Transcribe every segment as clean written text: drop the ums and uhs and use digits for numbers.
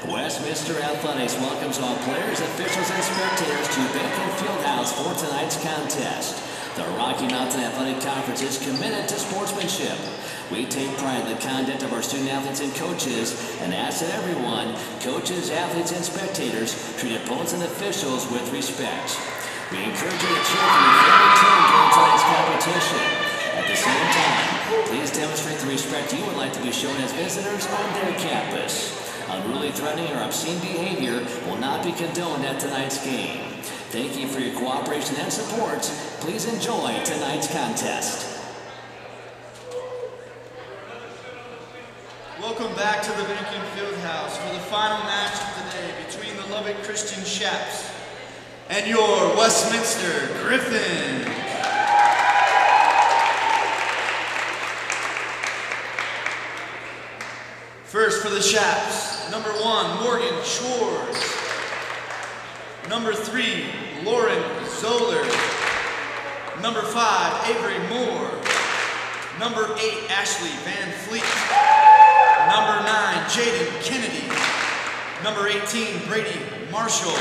Westminster Athletics welcomes all players, officials, and spectators to Bacon Fieldhouse for tonight's contest. The Rocky Mountain Athletic Conference is committed to sportsmanship. We take pride in the conduct of our student athletes and coaches and ask that everyone, coaches, athletes, and spectators, treat opponents and officials with respect. We encourage you to cheer for your favorite team during tonight's competition. At the same time, please demonstrate the respect you would like to be shown as visitors on their campus. Unruly, threatening, or obscene behavior will not be condoned at tonight's game. Thank you for your cooperation and support. Please enjoy tonight's contest. Welcome back to the Bacon Fieldhouse for the final match of the day between the Lubbock Christian Chaps and your Westminster Griffins. First for the Chaps, number 1, Morgan Schwartz. Number 3, Lauren Zoller. Number 5, Avery Moore. Number 8, Ashley Van Fleet. Number 9, Jaden Kennedy. Number 18, Brady Marshall.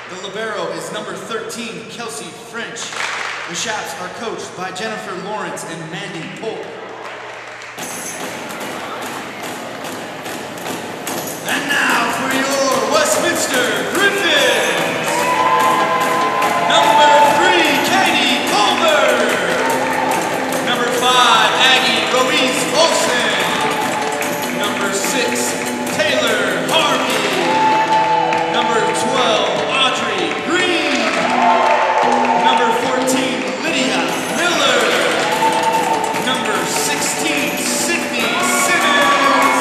The libero is number 13, Kelsey French. The Chaps are coached by Jennifer Lawrence and Mandy Polk. And now for your Westminster Griffins. Number 3, Katie Colbert. Number 5, Aggie Ruiz Olsen. Number 6, Taylor Harvey. Number 12, Audrey Green. Number 14, Lydia Miller. Number 16, Sydney Simmons.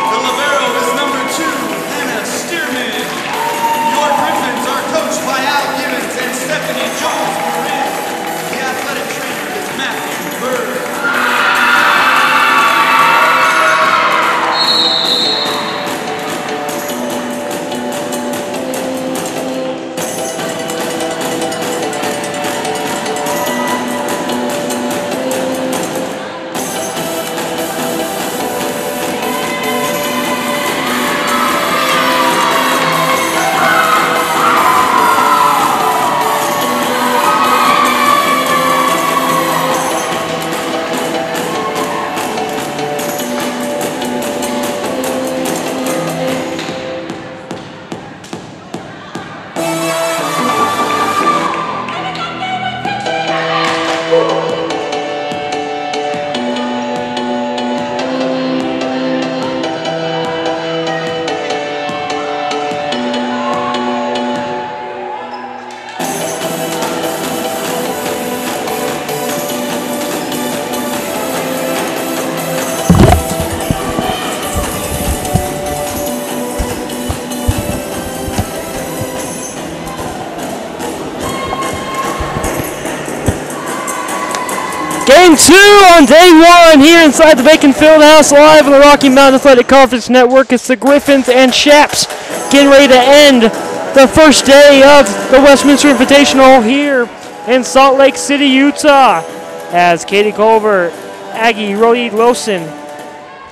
The libero is number 2, Hannah Stearman. Your Griffins are coached by Al Gibbons and Stephanie Jones-Morin. The athletic trainer is Matthew Bird. Game 2 on day 1 here inside the Bacon Fieldhouse, live on the Rocky Mountain Athletic Conference Network. It's the Griffins and Chaps getting ready to end the first day of the Westminster Invitational here in Salt Lake City, Utah. As Katie Culver, Aggie Roy Lawson,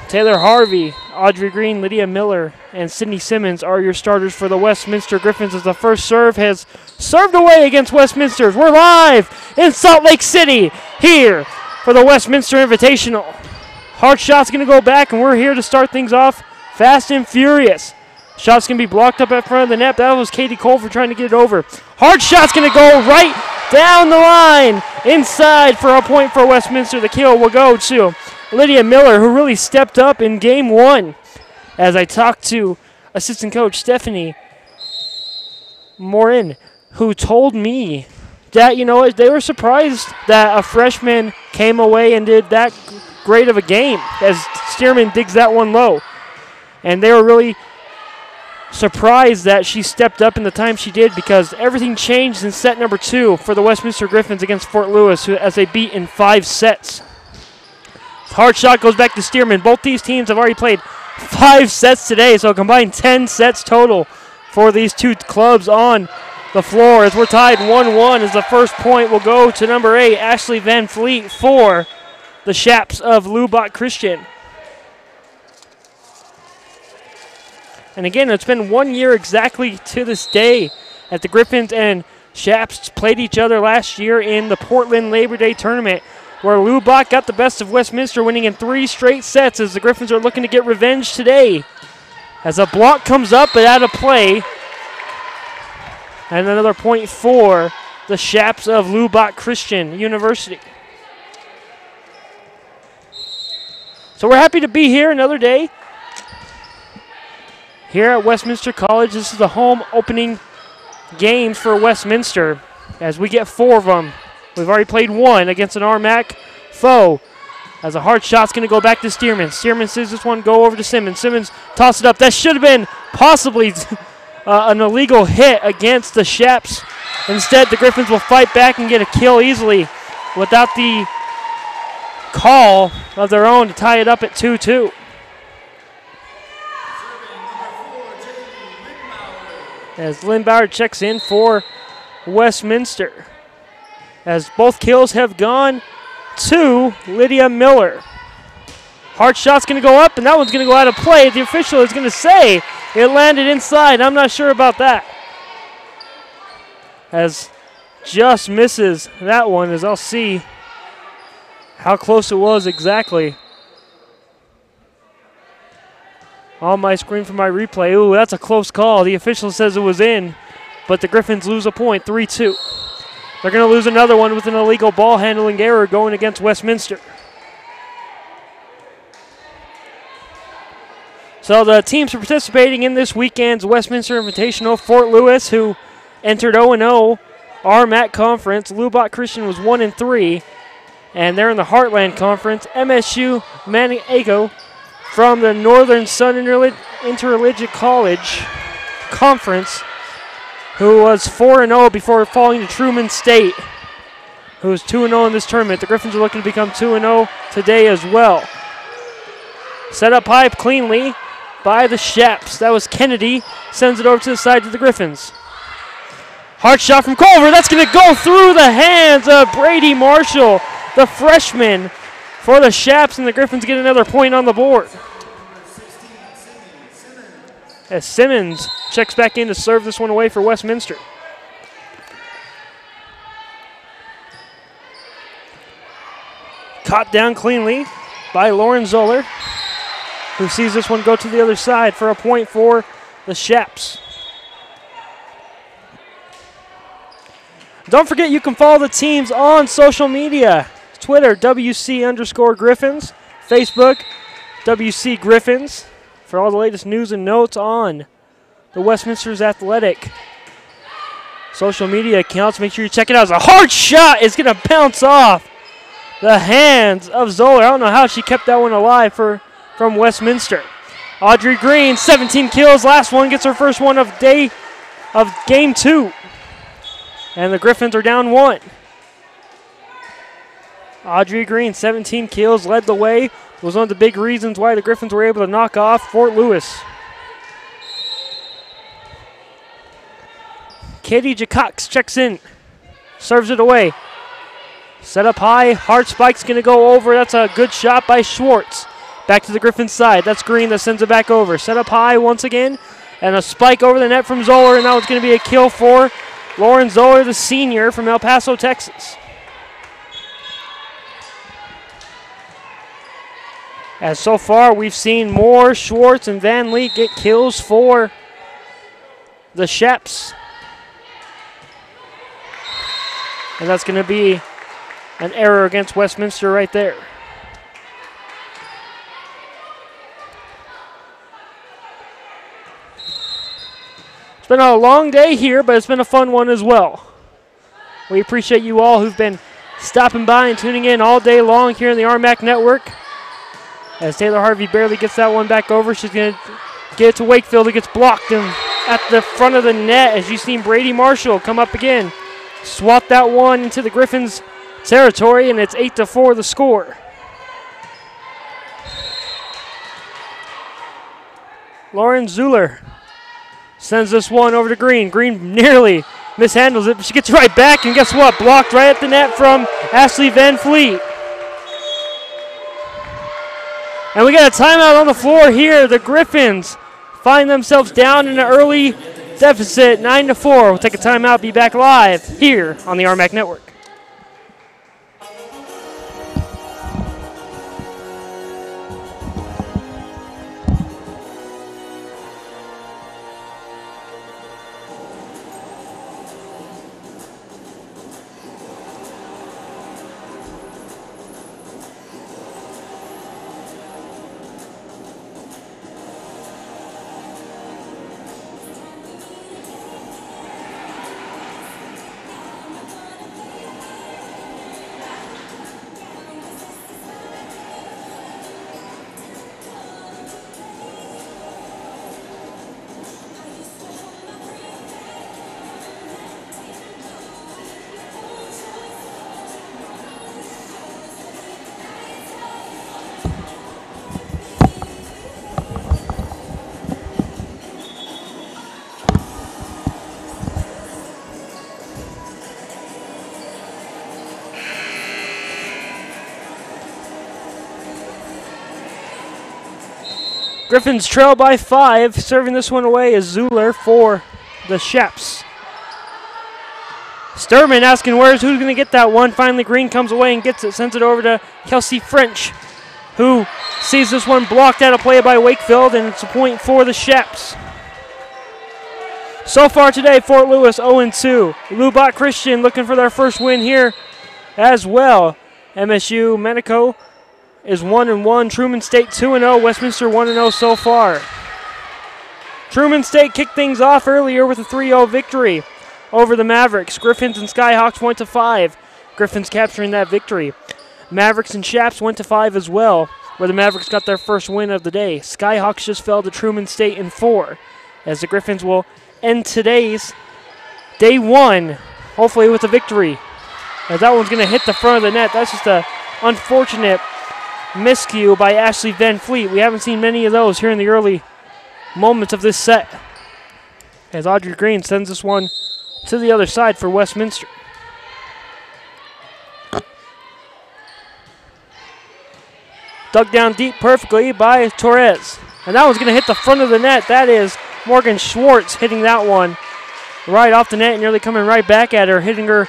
Taylor Harvey, Audrey Green, Lydia Miller, and Sydney Simmons are your starters for the Westminster Griffins as the first serve has served away against Westminster. We're live in Salt Lake City here for the Westminster Invitational. Hard shot's going to go back, and we're here to start things off fast and furious. Shot's going to be blocked up at front of the net. That was Katie Colfer trying to get it over. Hard shot's going to go right down the line inside for a point for Westminster. The kill will go to Lydia Miller, who really stepped up in game one. As I talked to assistant coach Stephanie Morin, who told me that, they were surprised that a freshman came away and did that great of a game as Stearman digs that one low. And they were really surprised that she stepped up in the time she did because everything changed in set number 2 for the Westminster Griffins against Fort Lewis, as they beat in 5 sets. Hard shot goes back to Stearman. Both these teams have already played 5 sets today, so a combined 10 sets total for these two clubs on the floor as we're tied 1-1 as the first point will go to number 8, Ashley Van Fleet, for the Shaps of Lubbock Christian. And again, it's been 1 year exactly to this day that the Griffins and Shaps played each other last year in the Portland Labor Day tournament, where Lubbock got the best of Westminster, winning in 3 straight sets as the Griffins are looking to get revenge today. As a block comes up but out of play. And another point for the Shaps of Lubbock Christian University. So we're happy to be here another day here at Westminster College. This is the home opening games for Westminster as we get 4 of them. We've already played 1 against an RMAC foe. As a hard shot's going to go back to Stearman. Stearman sees this one go over to Simmons. Simmons toss it up. That should have been possibly an illegal hit against the Shaps. Instead, the Griffins will fight back and get a kill easily without the call of their own to tie it up at 2-2. As Lindbauer checks in for Westminster. As both kills have gone to Lydia Miller. Hard shot's going to go up, and that one's going to go out of play. The official is going to say it landed inside. I'm not sure about that. As just misses that one, as I'll see how close it was exactly on my screen for my replay. Ooh, that's a close call. The official says it was in, but the Griffins lose a point, 3-2. They're going to lose another one with an illegal ball handling error going against Westminster. So the teams participating in this weekend's Westminster Invitational: Fort Lewis, who entered 0-0 RMAC Conference. Lubbock Christian was 1-3, and they're in the Heartland Conference. MSU Maniago from the Northern Sun Intercollegiate College Conference, who was 4-0 before falling to Truman State, who is 2-0 in this tournament. The Griffins are looking to become 2-0 today as well. Set up high cleanly by the Shaps. That was Kennedy. Sends it over to the side to the Griffins. Hard shot from Culver. That's going to go through the hands of Brady Marshall, the freshman for the Shaps, and the Griffins get another point on the board. As Simmons checks back in to serve this one away for Westminster. Caught down cleanly by Lauren Zoller, who sees this one go to the other side for a point for the Shaps. Don't forget you can follow the teams on social media. Twitter, WC_Griffins. Facebook, WC Griffins. For all the latest news and notes on the Westminster's athletic social media accounts, make sure you check it out. It's a hard shot. It's going to bounce off the hands of Zoller. I don't know how she kept that one alive from Westminster. Audrey Green, 17 kills. Last one gets her first one of game 2. And the Griffins are down 1. Audrey Green, 17 kills, led the way. Was one of the big reasons why the Griffins were able to knock off Fort Lewis. Katie Jacox checks in, serves it away. Set up high, hard spike's going to go over. That's a good shot by Schwartz. Back to the Griffins side. That's Green that sends it back over. Set up high once again. And a spike over the net from Zoller, and that was going to be a kill for Lauren Zoller, the senior from El Paso, Texas. As so far, we've seen Moore, Schwartz, and Van Leek get kills for the Sheps. And that's going to be an error against Westminster right there. It's been a long day here, but it's been a fun one as well. We appreciate you all who've been stopping by and tuning in all day long here in the RMAC Network. As Taylor Harvey barely gets that one back over, she's going to get it to Wakefield. It gets blocked and at the front of the net as you've seen Brady Marshall come up again. Swat that one into the Griffins' territory, and it's 8-4 the score. Lauren Zuller sends this one over to Green. Green nearly mishandles it, but she gets right back, and guess what? Blocked right at the net from Ashley Van Fleet. And we got a timeout on the floor here. The Griffins find themselves down in an early deficit, 9-4. We'll take a timeout, be back live here on the RMAC Network. Griffins trail by 5. Serving this one away is Zuller for the Sheps. Sturman asking who's going to get that one. Finally, Green comes away and gets it. Sends it over to Kelsey French, who sees this one blocked out of play by Wakefield, and it's a point for the Sheps. So far today, Fort Lewis 0-2. Lubbock Christian looking for their first win here as well. MSU Medico is 1-1. Truman State 2-0. Westminster 1-0 so far. Truman State kicked things off earlier with a 3-0 victory over the Mavericks. Griffins and Skyhawks went to 5. Griffins capturing that victory. Mavericks and Shaps went to 5 as well, where the Mavericks got their first win of the day. Skyhawks just fell to Truman State in 4, as the Griffins will end today's day 1, hopefully with a victory. As that one's going to hit the front of the net. That's just an unfortunate miscue by Ashley Van Fleet. We haven't seen many of those here in the early moments of this set. As Audrey Green sends this one to the other side for Westminster. Dug down deep perfectly by Torres. And that one's going to hit the front of the net. That is Morgan Schwartz hitting that one right off the net and nearly coming right back at her, hitting her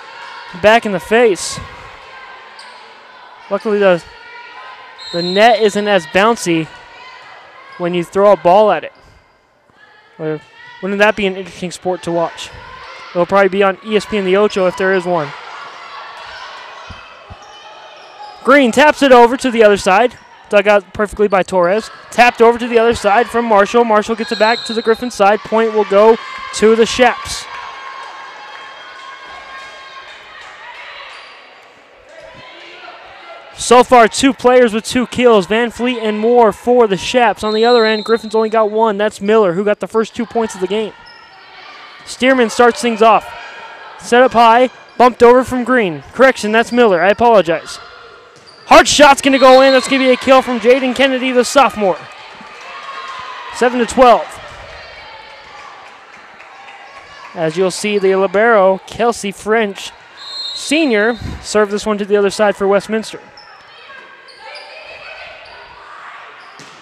back in the face. Luckily, the net isn't as bouncy when you throw a ball at it. Wouldn't that be an interesting sport to watch? It'll probably be on ESPN The Ocho if there is one. Green taps it over to the other side. Dug out perfectly by Torres. Tapped over to the other side from Marshall. Marshall gets it back to the Griffin side. Point will go to the Sheps. So far, 2 players with 2 kills. Van Fleet and Moore for the Sheps. On the other end, Griffin's only got 1. That's Miller, who got the first 2 points of the game. Stearman starts things off. Set up high. Bumped over from Green. Correction, that's Miller. I apologize. Hard shot's going to go in. That's going to be a kill from Jaden Kennedy, the sophomore. 7-12. As you'll see, the libero, Kelsey French, senior, serve this one to the other side for Westminster.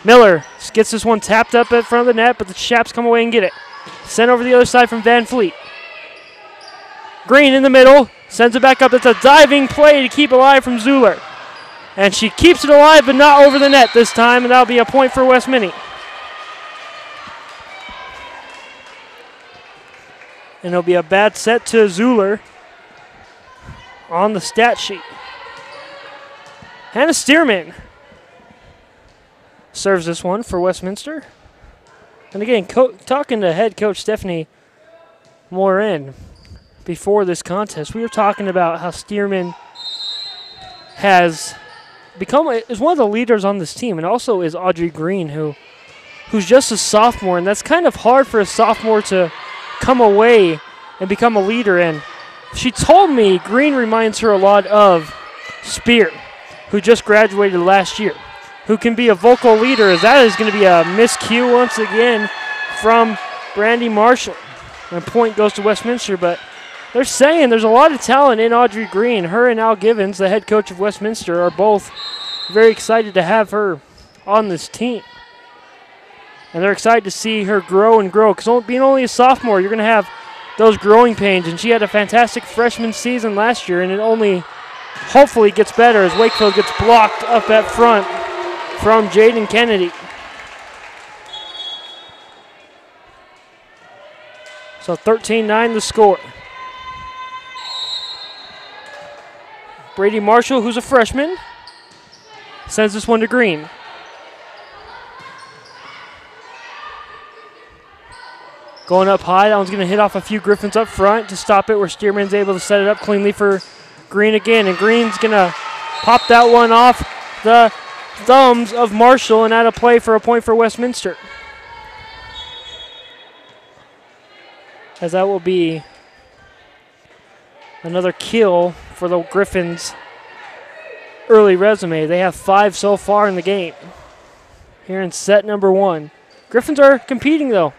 Miller gets this one tapped up in front of the net, but the Chaps come away and get it. Sent over the other side from Van Fleet. Green in the middle, sends it back up. It's a diving play to keep alive from Zuller. And she keeps it alive, but not over the net this time, and that'll be a point for West Mini. And it'll be a bad set to Zuller on the stat sheet. Hannah Stearman serves this one for Westminster. And again, talking to head coach Stephanie Morin before this contest, we were talking about how Stearman has is one of the leaders on this team, and also is Audrey Green, who's just a sophomore, and that's kind of hard for a sophomore to come away and become a leader. And she told me Green reminds her a lot of Spear, who just graduated last year, who can be a vocal leader, as that is going to be a miscue once again from Brandy Marshall. And point goes to Westminster, but they're saying there's a lot of talent in Audrey Green. Her and Al Givens, the head coach of Westminster, are both very excited to have her on this team. And they're excited to see her grow and grow, because being only a sophomore, you're going to have those growing pains. And she had a fantastic freshman season last year, and it only hopefully gets better as Wakefield gets blocked up at front from Jaden Kennedy. So 13-9 the score. Brady Marshall, who's a freshman, sends this one to Green. Going up high, that one's going to hit off a few Griffins up front to stop it, where Stearman's able to set it up cleanly for Green again. And Green's going to pop that one off the thumbs of Marshall and out of play for a point for Westminster. As that will be another kill for the Griffins' early resume. They have 5 so far in the game here in set number 1. Griffins are competing, though.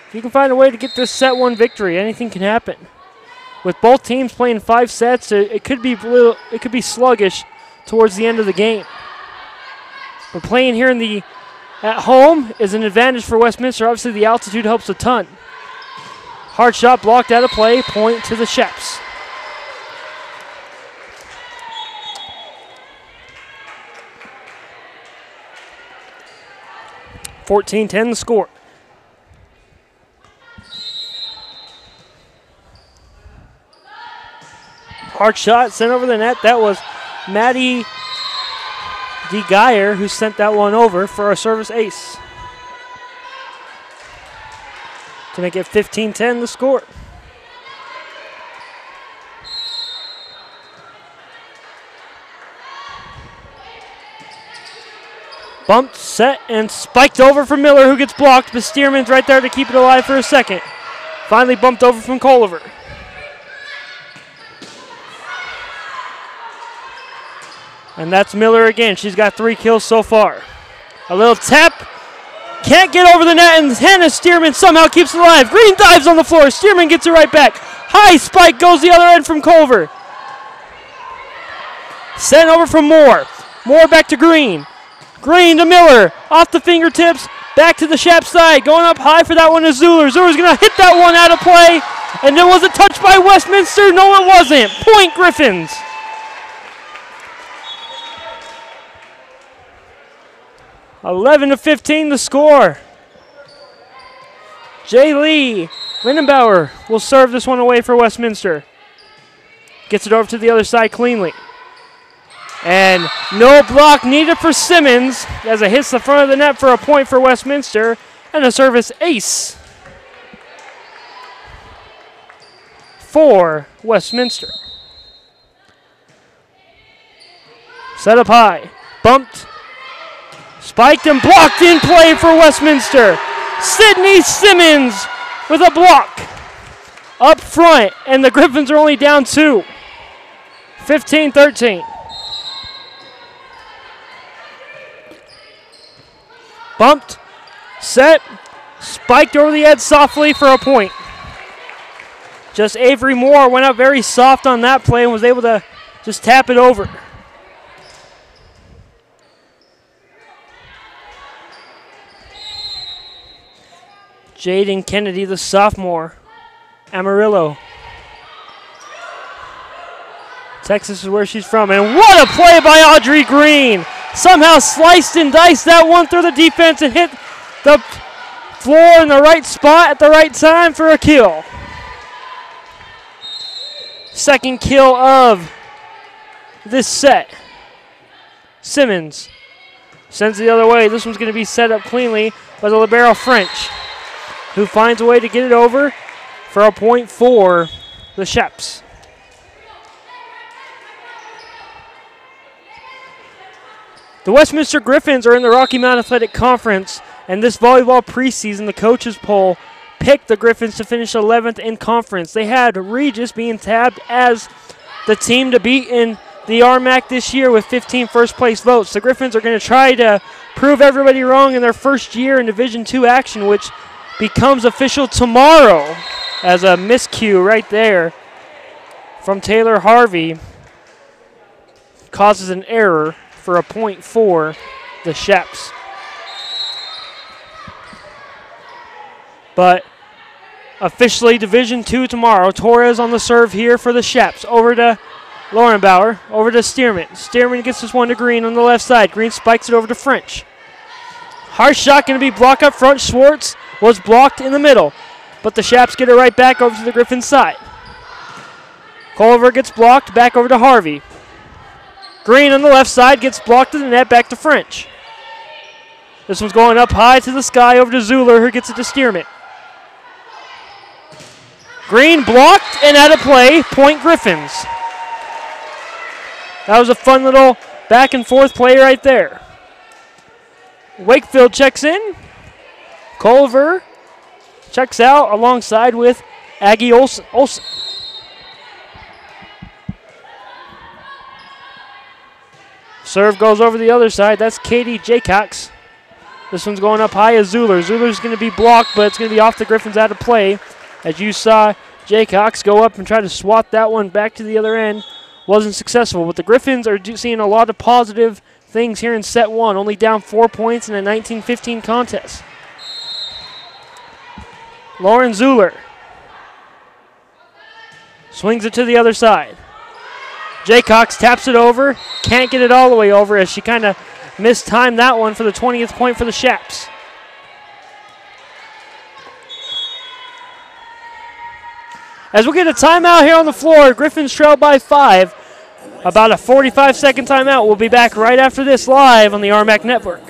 If you can find a way to get this set 1 victory, anything can happen. With both teams playing 5 sets, it could be sluggish towards the end of the game. But playing here at home is an advantage for Westminster. Obviously, the altitude helps a ton. Hard shot blocked out of play. Point to the Chaps. (14-10) the score. Hard shot sent over the net. That was Maddie DeGeyer who sent that one over for a service ace. To make it 15-10 the score. Bumped, set, and spiked over from Miller, who gets blocked, but Stearman's right there to keep it alive for a second. Finally bumped over from Colliver. And that's Miller again. She's got 3 kills so far. A little tap. Can't get over the net, and Hannah Stearman somehow keeps it alive. Green dives on the floor. Stearman gets it right back. High spike goes the other end from Culver. Sent over from Moore. Moore back to Green. Green to Miller. Off the fingertips. Back to the Shap side. Going up high for that one is Zuller. Zuller's going to hit that one out of play. And then was it touched by Westminster? No, it wasn't. Point Griffins. (11-15) the score. Jay Lee Lindenbauer will serve this one away for Westminster. Gets it over to the other side cleanly. And no block needed for Simmons as it hits the front of the net for a point for Westminster and a service ace for Westminster. Set up high. Bumped. Spiked and blocked in play for Westminster. Sydney Simmons with a block up front, and the Griffins are only down 2. 15-13. Bumped, set, spiked over the edge softly for a point. Just Avery Moore went up very soft on that play and was able to just tap it over. Jaden Kennedy, the sophomore. Amarillo. Texas is where she's from. And what a play by Audrey Green. Somehow sliced and diced that one through the defense and hit the floor in the right spot at the right time for a kill. Second kill of this set. Simmons sends it the other way. This one's going to be set up cleanly by the libero French, who finds a way to get it over for a point for the Sheps. The Westminster Griffins are in the Rocky Mountain Athletic Conference, and this volleyball preseason, the coaches poll picked the Griffins to finish 11th in conference. They had Regis being tabbed as the team to beat in the RMAC this year with 15 first-place votes. The Griffins are going to try to prove everybody wrong in their first year in Division II action, which becomes official tomorrow, as a miscue right there from Taylor Harvey causes an error for a point for the Sheps. But officially Division II tomorrow. Torres on the serve here for the Sheps. Over to Lauren Bauer, over to Stearman. Stearman gets this one to Green on the left side. Green spikes it over to French. Harsh shot going to be blocked up front. Schwartz was blocked in the middle, but the Sheps get it right back over to the Griffins side. Culver gets blocked, back over to Harvey. Green on the left side gets blocked to the net, back to French. This one's going up high to the sky over to Zuler, who gets it to Stearman. Green blocked and out of play, point Griffins. That was a fun little back and forth play right there. Wakefield checks in. Culver checks out alongside with Aggie Olsen. Serve goes over the other side. That's Katie Jaycox. This one's going up high as Zuler. Zuler's going to be blocked, but it's going to be off the Griffins out of play. As you saw Jaycox go up and try to swat that one back to the other end. Wasn't successful. But the Griffins are seeing a lot of positive things here in set one. Only down 4 points in a 19-15 contest. Lauren Zuler swings it to the other side. Jaycox taps it over. Can't get it all the way over as she kind of mistimed that one for the 20th point for the Sheps. As we get a timeout here on the floor, Griffins trail by 5. About a 45-second timeout. We'll be back right after this live on the RMAC Network.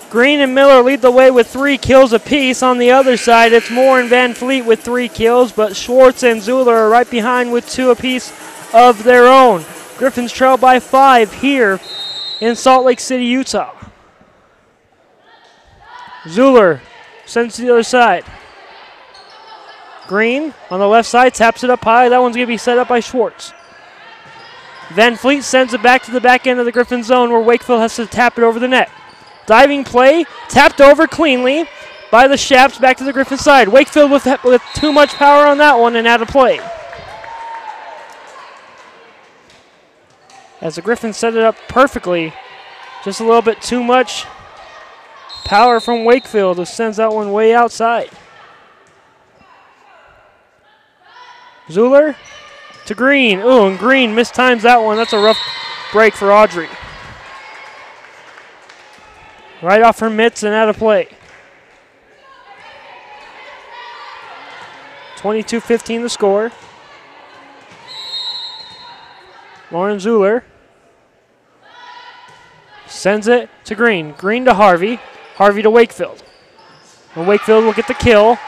Green and Miller lead the way with 3 kills apiece. On the other side, it's Moore and Van Fleet with 3 kills, but Schwartz and Zuler are right behind with 2 apiece of their own. Griffins trail by 5 here in Salt Lake City, Utah. Zuler sends to the other side. Green on the left side taps it up high. That one's going to be set up by Schwartz. Van Fleet sends it back to the back end of the Griffin zone where Wakefield has to tap it over the net. Diving play, tapped over cleanly by the Sheps, back to the Griffin side. Wakefield with too much power on that one and out of play. As the Griffins set it up perfectly, just a little bit too much power from Wakefield, who sends that one way outside. Zuler to Green. Ooh, and Green mistimes that one. That's a rough break for Audrey. Right off her mitts and out of play. 22-15 the score. Lauren Zuller sends it to Green. Green to Harvey. Harvey to Wakefield. And Wakefield will get the kill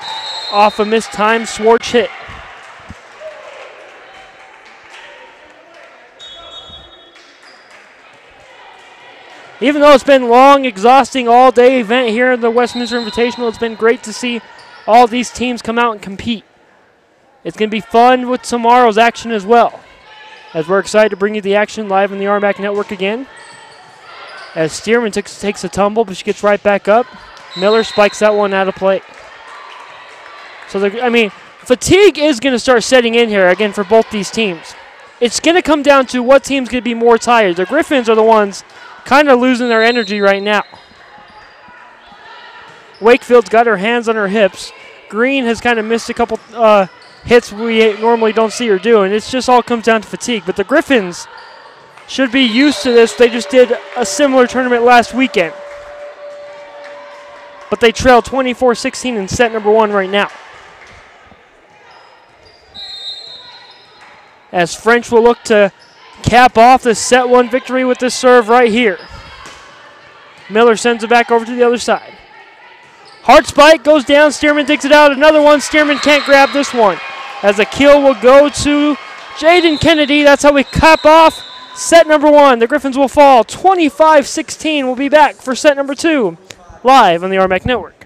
off a mistimed Swartz hit. Even though it's been long, exhausting, all-day event here in the Westminster Invitational, it's been great to see all these teams come out and compete. It's going to be fun with tomorrow's action as well, as we're excited to bring you the action live on the RMAC Network again. As Stearman takes a tumble, but she gets right back up. Miller spikes that one out of play. So, fatigue is going to start setting in here again for both these teams. It's going to come down to what team's going to be more tired. The Griffins are the ones kind of losing their energy right now. Wakefield's got her hands on her hips. Green has kind of missed a couple hits we normally don't see her do, and it just all comes down to fatigue. But the Griffins should be used to this. They just did a similar tournament last weekend. But they trail 24-16 in set number 1 right now. As French will look to cap off the set 1 victory with this serve right here. Miller sends it back over to the other side. Hard spike goes down. Stearman digs it out. Another one. Stearman can't grab this one. As a kill will go to Jaden Kennedy. That's how we cap off set number 1. The Griffins will fall 25-16. We'll be back for set number 2 live on the RMAC Network.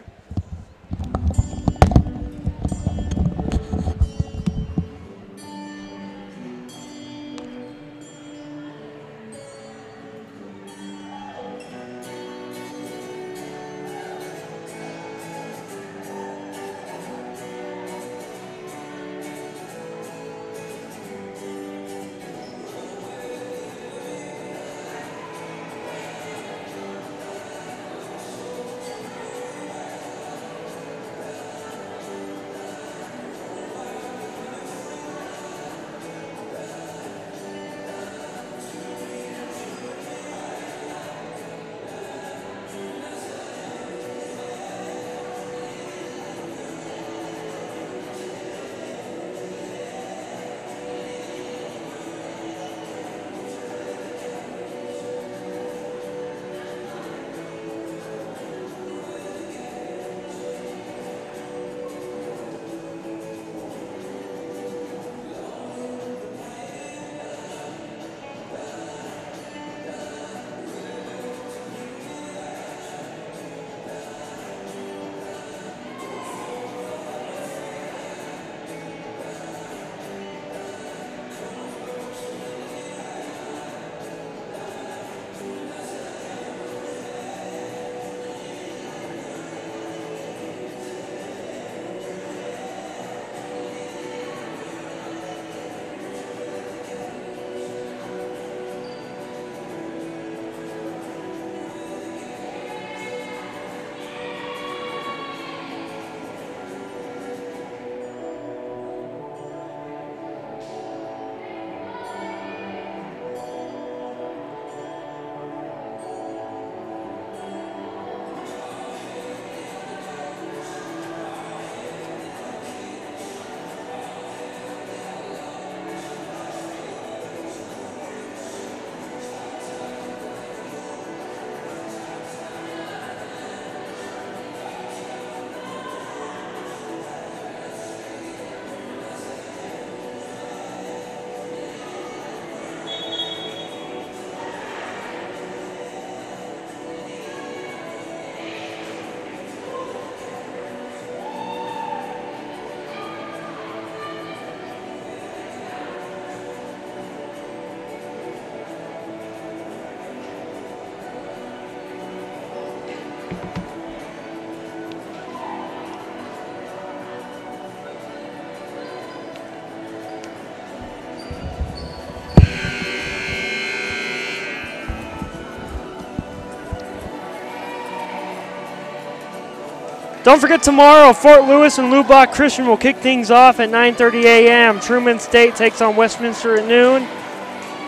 Don't forget tomorrow, Fort Lewis and Lubbock Christian will kick things off at 9:30 a.m. Truman State takes on Westminster at noon.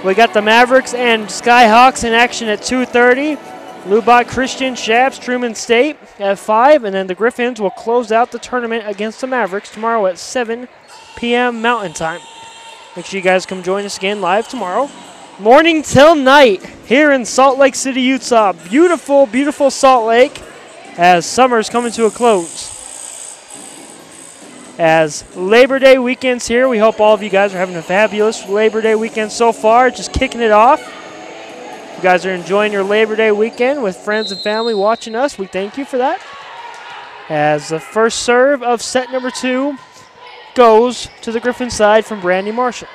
We got the Mavericks and Skyhawks in action at 2:30. Lubbock Christian, Shabs, Truman State at 5, and then the Griffins will close out the tournament against the Mavericks tomorrow at 7 p.m. Mountain Time. Make sure you guys come join us again live tomorrow. Morning till night here in Salt Lake City, Utah. Beautiful, beautiful Salt Lake as summer's coming to a close. As Labor Day weekend's here, we hope all of you guys are having a fabulous Labor Day weekend so far, just kicking it off. You guys are enjoying your Labor Day weekend with friends and family watching us. We thank you for that. As the first serve of set number 2 goes to the Griffin side from Brandy Marshall.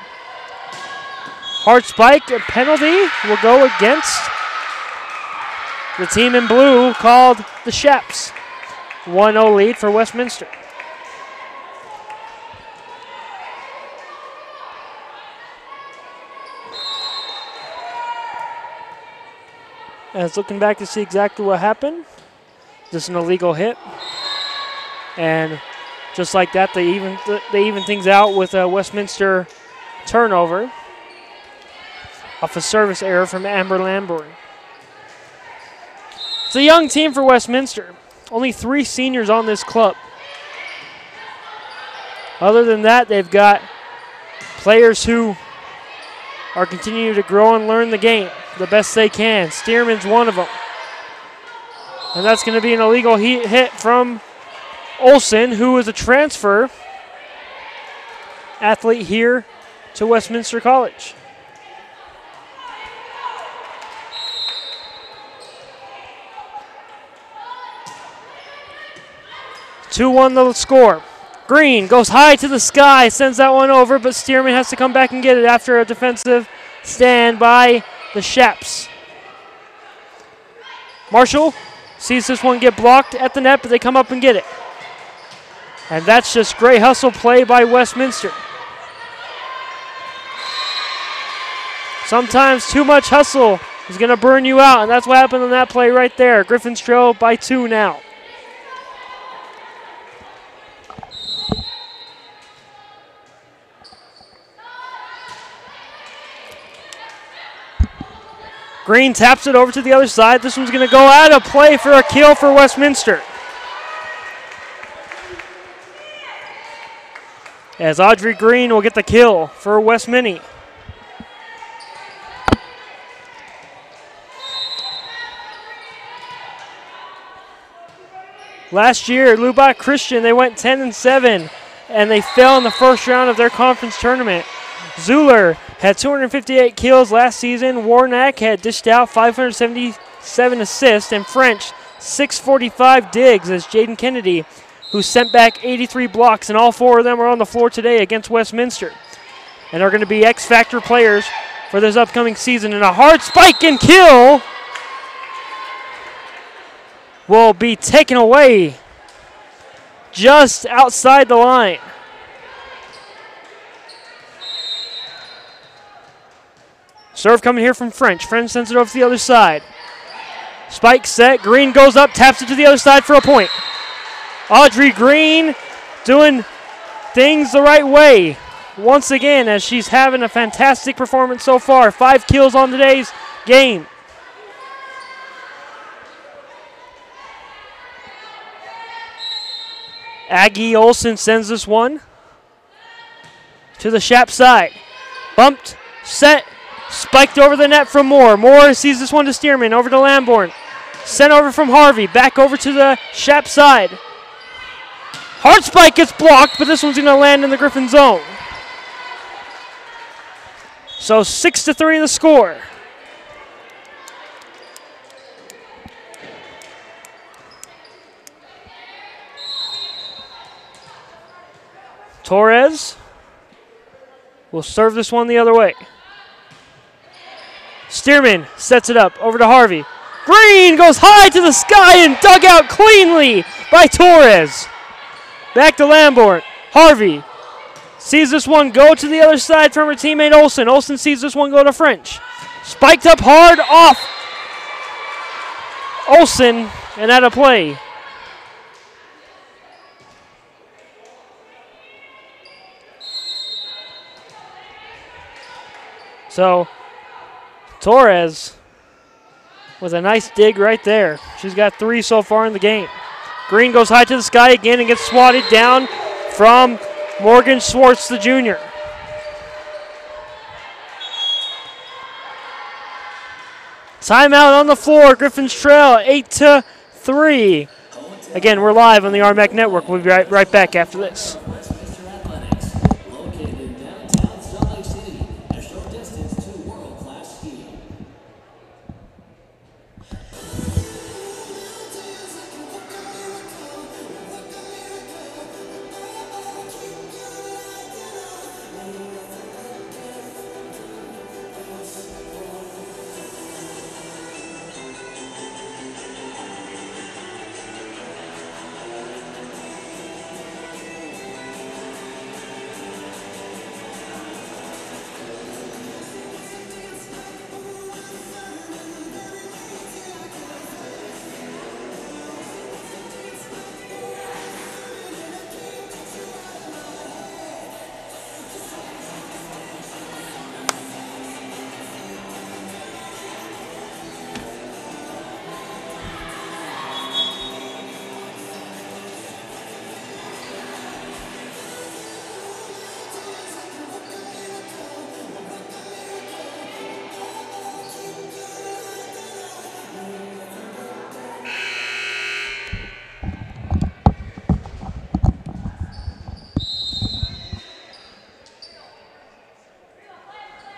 Hard spike, a penalty will go against the team in blue called the Shaps. 1-0 lead for Westminster. As looking back to see exactly what happened. Just an illegal hit. And just like that, they even things out with a Westminster turnover off a service error from Amber Lamborn. It's a young team for Westminster. Only 3 seniors on this club. Other than that, they've got players who are continuing to grow and learn the game the best they can. Stearman's one of them. And that's going to be an illegal hit from Olsen, who is a transfer athlete here to Westminster College. (2-1) the score. Green goes high to the sky, sends that one over, but Stearman has to come back and get it after a defensive stand by the Shaps. Marshall sees this one get blocked at the net, but they come up and get it. And that's just great hustle play by Westminster. Sometimes too much hustle is going to burn you out, and that's what happened on that play right there. Griffins trail by 2 now. Green taps it over to the other side. This one's going to go out of play for a kill for Westminster. As Audrey Green will get the kill for West Mini. Last year at Lubbock Christian, they went 10-7, and they fell in the first round of their conference tournament. Zuller had 258 kills last season. Warnack had dished out 577 assists, and French 645 digs as Jaden Kennedy, who sent back 83 blocks, and all 4 of them are on the floor today against Westminster and are going to be X-Factor players for this upcoming season. And a hard spike and kill will be taken away just outside the line. Serve coming here from French. French sends it over to the other side. Spike set. Green goes up, taps it to the other side for a point. Audrey Green doing things the right way once again as she's having a fantastic performance so far. 5 kills on today's game. Aggie Olsen sends this one to the Shap side. Bumped, set, spiked over the net from Moore. Moore sees this one to Stearman, over to Lamborn. Sent over from Harvey, back over to the Shap side. Hard spike gets blocked, but this one's going to land in the Griffin zone. So 6-3 the score. Torres will serve this one the other way. Stearman sets it up over to Harvey. Green goes high to the sky and dug out cleanly by Torres. Back to Lamborn. Harvey sees this one go to the other side from her teammate Olsen. Olsen sees this one go to French. Spiked up hard off Olsen and out of play. So Torres with a nice dig right there. She's got 3 so far in the game. Green goes high to the sky again and gets swatted down from Morgan Schwartz, the junior. Timeout on the floor. Griffins trail 8-3. Again, we're live on the RMAC Network. We'll be right back after this. Westminster Athletics, located in downtown Salt Lake City, a short distance to world-class skiing.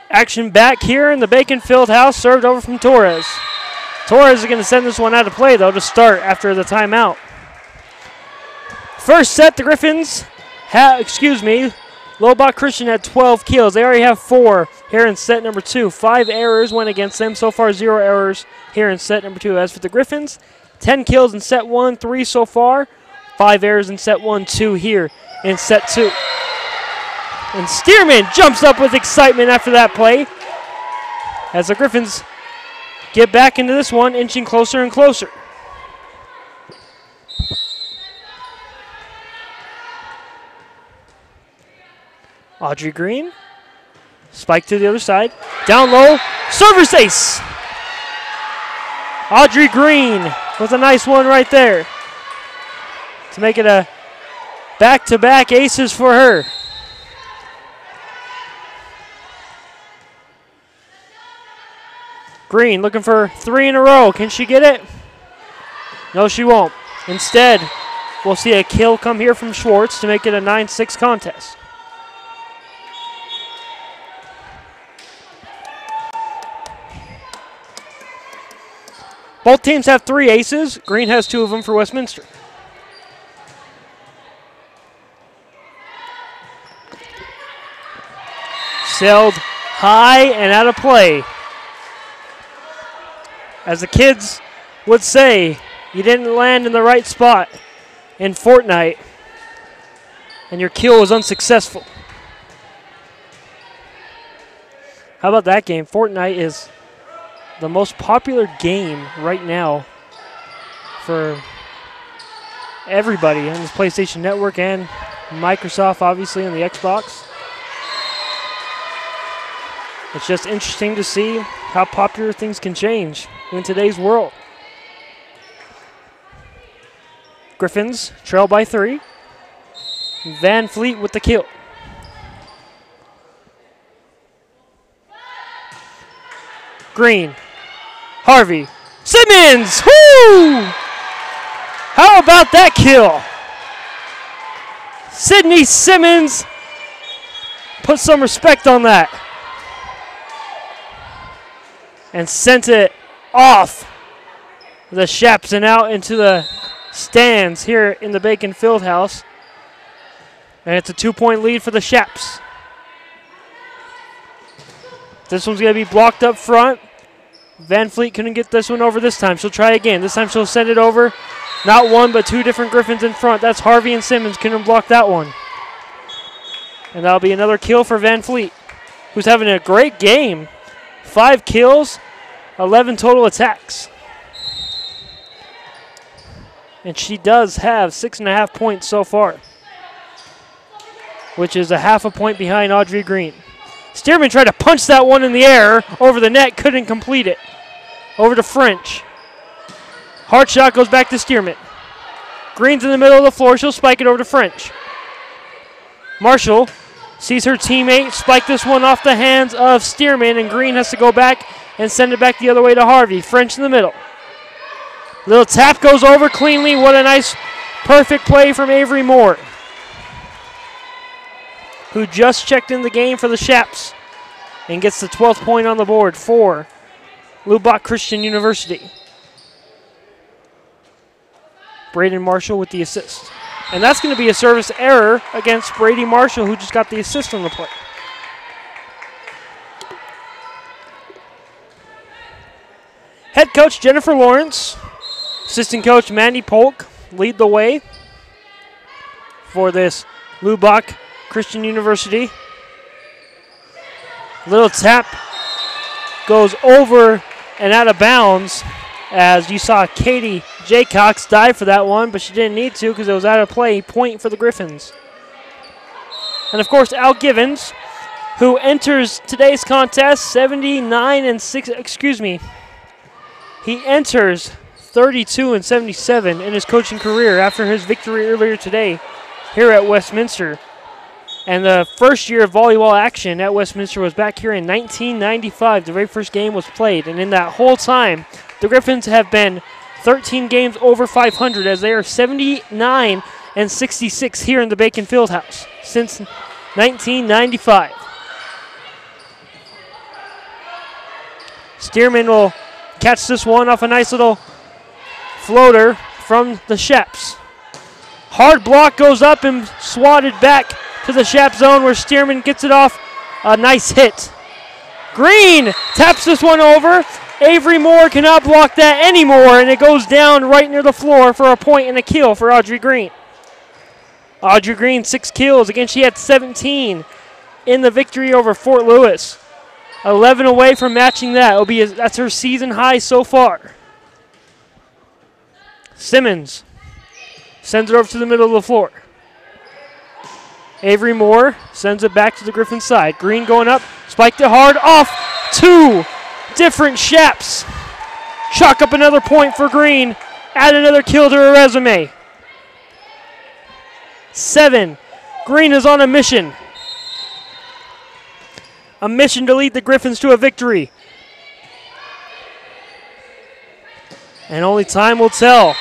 Action back here in the Bacon Field House, served over from Torres. Torres is going to send this one out of play, though, to start after the timeout. First set, the Griffins Lobach Christian had 12 kills. They already have 4 here in set number 2. 5 errors went against them. So far, 0 errors here in set number 2. As for the Griffins, 10 kills in set 1, 3 so far. 5 errors in set 1, 2 here in set 2. And Stearman jumps up with excitement after that play as the Griffins get back into this one, inching closer and closer. Audrey Green, spike to the other side, down low, service ace. Audrey Green with a nice one right there to make it a back-to-back aces for her. Green looking for 3 in a row. Can she get it? No, she won't. Instead, we'll see a kill come here from Schwartz to make it a 9-6 contest. Both teams have 3 aces. Green has 2 of them for Westminster. Sailed high and out of play. As the kids would say, you didn't land in the right spot in Fortnite, and your kill was unsuccessful. How about that game? Fortnite is the most popular game right now for everybody on this PlayStation Network and Microsoft, obviously, on the Xbox. It's just interesting to see how popular things can change in today's world. Griffins trail by 3. Van Fleet with the kill. Green. Harvey. Simmons! Woo! How about that kill? Sydney Simmons. Put some respect on that. And sent it off the Shaps and out into the stands here in the Bacon Fieldhouse. And it's a 2-point lead for the Shaps. This one's going to be blocked up front. Van Fleet couldn't get this one over this time. She'll try again. This time she'll send it over. Not one, but 2 different Griffins in front. That's Harvey and Simmons. Couldn't block that one. And that'll be another kill for Van Fleet, who's having a great game. 5 kills, 11 total attacks. And she does have 6.5 points so far, which is a half a point behind Audrey Green. Stearman tried to punch that one in the air over the net, couldn't complete it. over to French. Hard shot goes back to Stearman. Green's in the middle of the floor. She'll spike it over to French. Marshall sees her teammate spike this one off the hands of Stearman, and Green has to go back and send it back the other way to Harvey. French in the middle. Little tap goes over cleanly. What a nice, perfect play from Avery Moore, who just checked in the game for the Shaps and gets the 12th point on the board for Lubbock Christian University. Braden Marshall with the assist. And that's going to be a service error against Brady Marshall, who just got the assist on the play. Head coach Jennifer Lawrence, assistant coach Mandy Polk lead the way for this Lubbock Christian University. Little tap goes over and out of bounds, as you saw Katie Jaycox dive for that one, but she didn't need to because it was out of play. Point for the Griffins. And of course, Al Givens, who enters today's contest 79-6. Excuse me. He enters 32-77 in his coaching career after his victory earlier today here at Westminster. And the first year of volleyball action at Westminster was back here in 1995. The very first game was played, and in that whole time, the Griffins have been 13 games over 500, as they are 79-66 here in the Bacon Fieldhouse since 1995. Stearman will catch this one off a nice little floater from the Shaps. Hard block goes up and swatted back to the Shap zone, where Stearman gets it off. A nice hit. Green taps this one over. Avery Moore cannot block that anymore, and it goes down right near the floor for a point and a kill for Audrey Green. Audrey Green, 6 kills. Again, she had 17 in the victory over Fort Lewis. 11 away from matching that. That's her season high so far. Simmons sends it over to the middle of the floor. Avery Moore sends it back to the Griffin side. Green going up, spiked it hard, off 2 different Shaps. Chalk up another point for Green. Add another kill to her resume. 7. Green is on a mission. A mission to lead the Griffins to a victory. And only time will tell,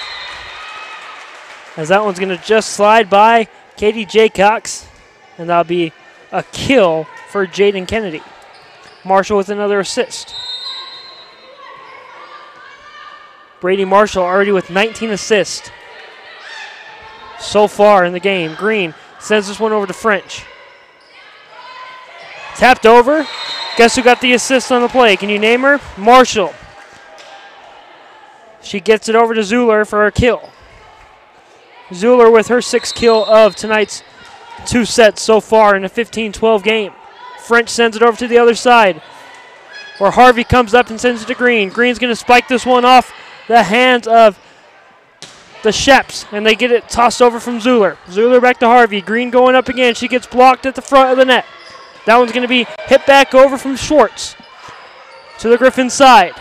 as that one's going to just slide by Katie Jaycox, and that'll be a kill for Jaden Kennedy. Marshall with another assist. Brady Marshall already with 19 assists so far in the game. Green sends this one over to French. Tapped over. Guess who got the assist on the play? Can you name her? Marshall. She gets it over to Zuhler for her kill. Zuhler with her 6th kill of tonight's 2 sets so far in a 15-12 game. French sends it over to the other side, where Harvey comes up and sends it to Green. Green's going to spike this one off the hands of the Shaps, and they get it tossed over from Zuhler. Zuhler back to Harvey. Green going up again. She gets blocked at the front of the net. That one's going to be hit back over from Schwartz to the Griffin side.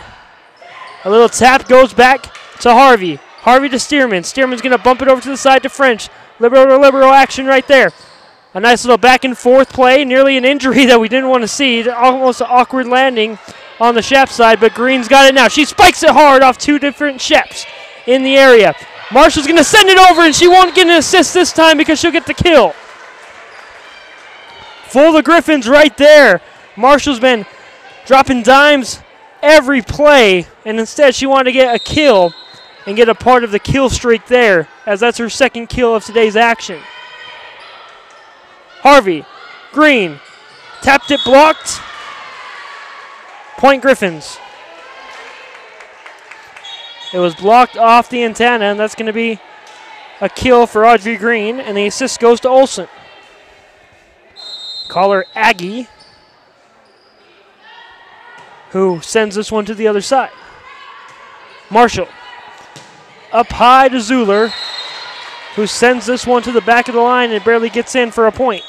A little tap goes back to Harvey. Harvey to Stearman. Stearman's going to bump it over to the side to French. Libero to libero action right there. A nice little back and forth play. Nearly an injury that we didn't want to see. Almost an awkward landing on the Shap side, but Green's got it now. She spikes it hard off 2 different Shaps in the area. Marshall's going to send it over, and she won't get an assist this time because she'll get the kill. Full the Griffins right there. Marshall's been dropping dimes every play, and instead she wanted to get a kill and get a part of the kill streak there, as that's her 2nd kill of today's action. Harvey, Green, tapped it, blocked. Point Griffins. It was blocked off the antenna, and that's going to be a kill for Audrey Green, and the assist goes to Olsen. Caller Aggie, who sends this one to the other side. Marshall, up high to Zuhler, who sends this one to the back of the line and barely gets in for a point.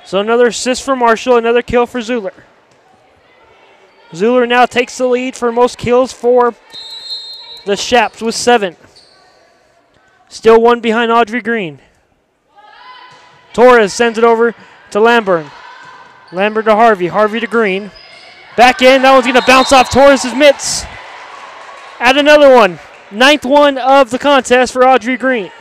So another assist for Marshall, another kill for Zuhler. Zuller now takes the lead for most kills for the Shaps with 7. Still one behind Audrey Green. Torres sends it over to Lamburn. Lamburn to Harvey. Harvey to Green. Back in. That one's going to bounce off Torres' mitts. Add another one. 9th one of the contest for Audrey Green.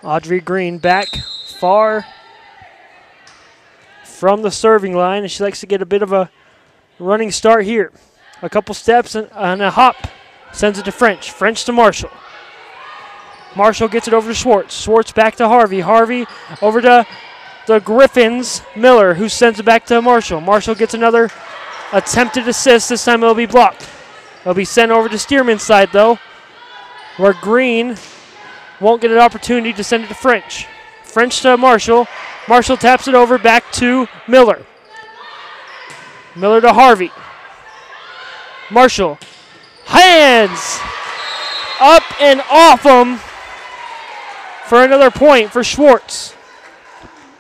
Audrey Green back far from the serving line, and she likes to get a bit of a running start here. A couple steps and a hop. Sends it to French. French to Marshall. Marshall gets it over to Schwartz. Schwartz back to Harvey. Harvey over to the Griffins. Miller, who sends it back to Marshall. Marshall gets another attempted assist. This time it'll be blocked. It'll be sent over to Stearman's side, though, where Green won't get an opportunity to send it to French. French to Marshall. Marshall taps it over back to Miller. Miller to Harvey. Marshall. Hands up and off him for another point for Schwartz,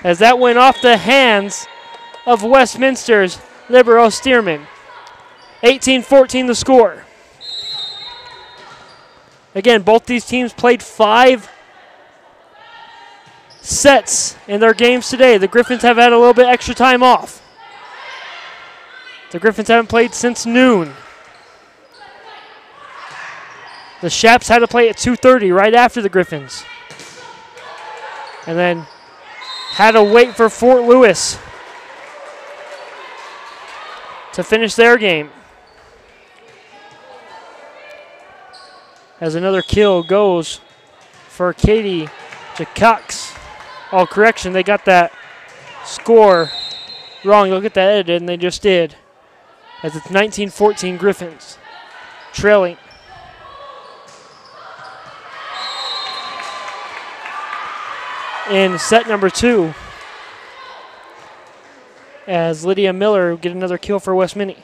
as that went off the hands of Westminster's libero Stearman. 18-14 the score. Again, both these teams played 5 sets in their games today. The Griffins have had a little bit extra time off. The Griffins haven't played since noon. The Shaps had to play at 2:30 right after the Griffins. And then had to wait for Fort Lewis to finish their game. As another kill goes for Katie Jacox. Oh, correction, they got that score wrong. They'll get that edited, and they just did. As it's 19-14 Griffins trailing. In set number 2, as Lydia Miller will get another kill for West Mini.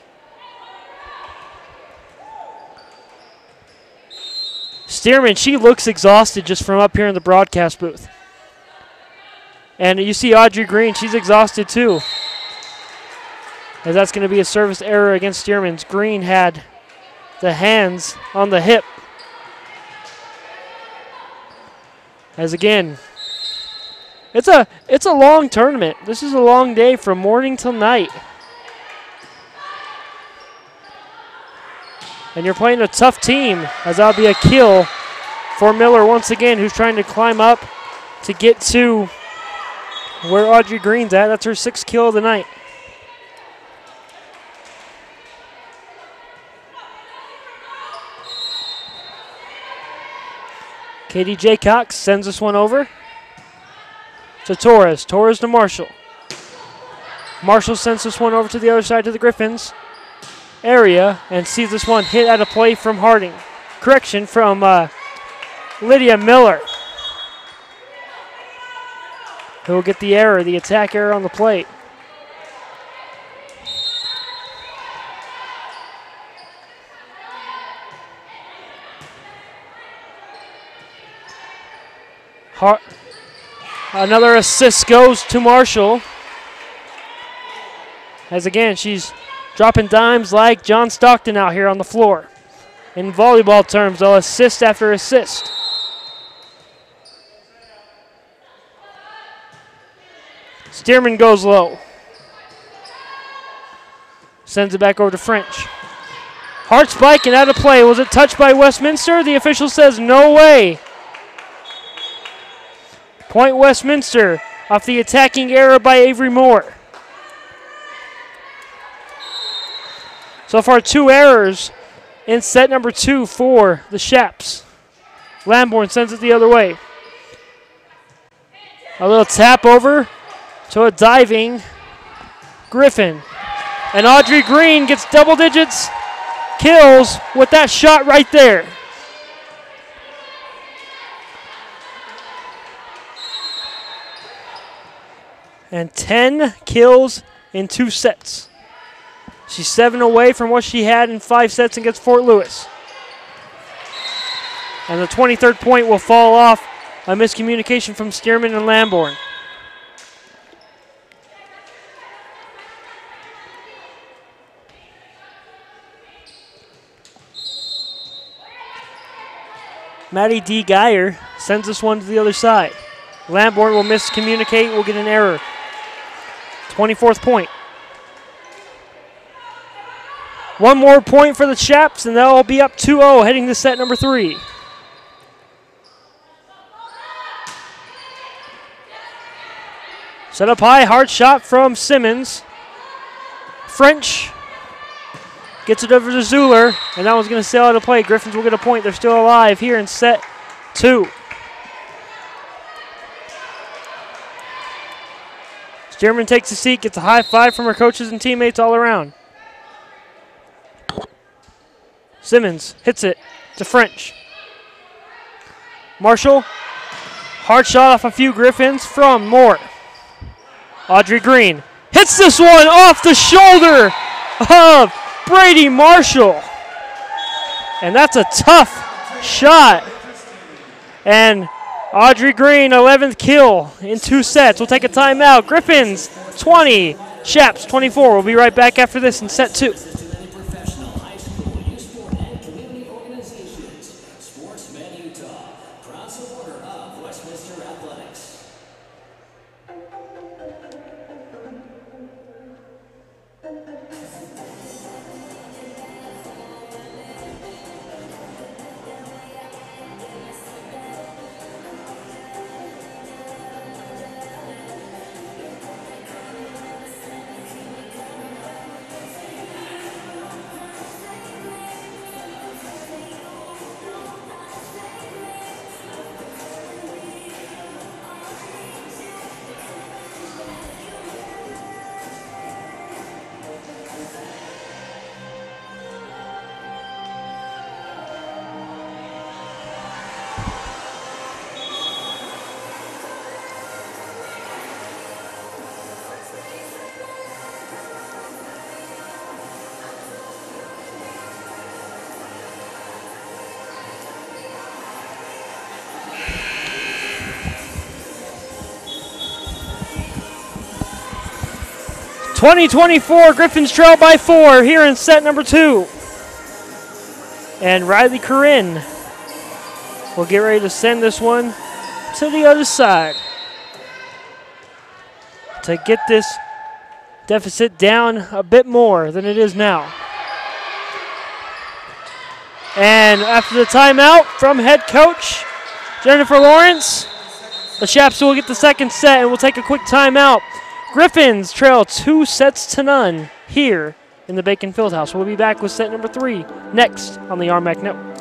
Stearman, she looks exhausted just from up here in the broadcast booth. And you see Audrey Green, she's exhausted too, as that's going to be a service error against Stearman's. Green had the hands on the hip. As again, it's a long tournament. This is a long day from morning till night. And you're playing a tough team, as that'll be a kill for Miller once again, who's trying to climb up to get to where Audrey Green's at. That's her 6th kill of the night. Katie J. Cox sends this one over to Torres. Torres to Marshall. Marshall sends this one over to the other side to the Griffins area and sees this one hit at a play from Harding. Correction from Lydia Miller, who will get the error, the attack error on the plate. Another assist goes to Marshall. As again, she's dropping dimes like John Stockton out here on the floor. In volleyball terms, they'll assist after assist. Stearman goes low. Sends it back over to French. Hard spike and out of play. Was it touched by Westminster? The official says no way. Point Westminster off the attacking error by Avery Moore. So far, 2 errors in set number 2 for the Shaps. Lamborn sends it the other way. A little tap over to a diving Griffin. And Audrey Green gets double digits kills with that shot right there. And 10 kills in 2 sets. She's 7 away from what she had in 5 sets against Fort Lewis. And the 23rd point will fall off a miscommunication from Stearman and Lamborn. Matty D. Geyer sends this one to the other side. Lamborn will miscommunicate, will get an error. 24th point. One more point for the Chaps, and they'll be up 2-0 heading to set number 3. Set up high, hard shot from Simmons. French gets it over to Zuller, and that one's going to sail out of play. Griffins will get a point. They're still alive here in set 2. German takes a seat, gets a high five from her coaches and teammates all around. Simmons hits it to French. Marshall, hard shot off a few Griffins from Moore. Audrey Green hits this one off the shoulder of Brady Marshall. And that's a tough shot. And Audrey Green, 11th kill in 2 sets. We'll take a timeout. Griffins, 20. Chaps, 24. We'll be right back after this in set 2. Professional high school, youth sport, and community organizations. Sportsman Utah, proud supporter of Westminster Athletics. Griffins trail by 4 here in set number 2. And Riley Corinne will get ready to send this one to the other side to get this deficit down a bit more than it is now. And after the timeout from head coach Jennifer Lawrence, the Chaps will get the second set, and we'll take a quick timeout. Griffins trail 2-0 here in the Bacon Fieldhouse. We'll be back with set number 3 next on the RMAC Network.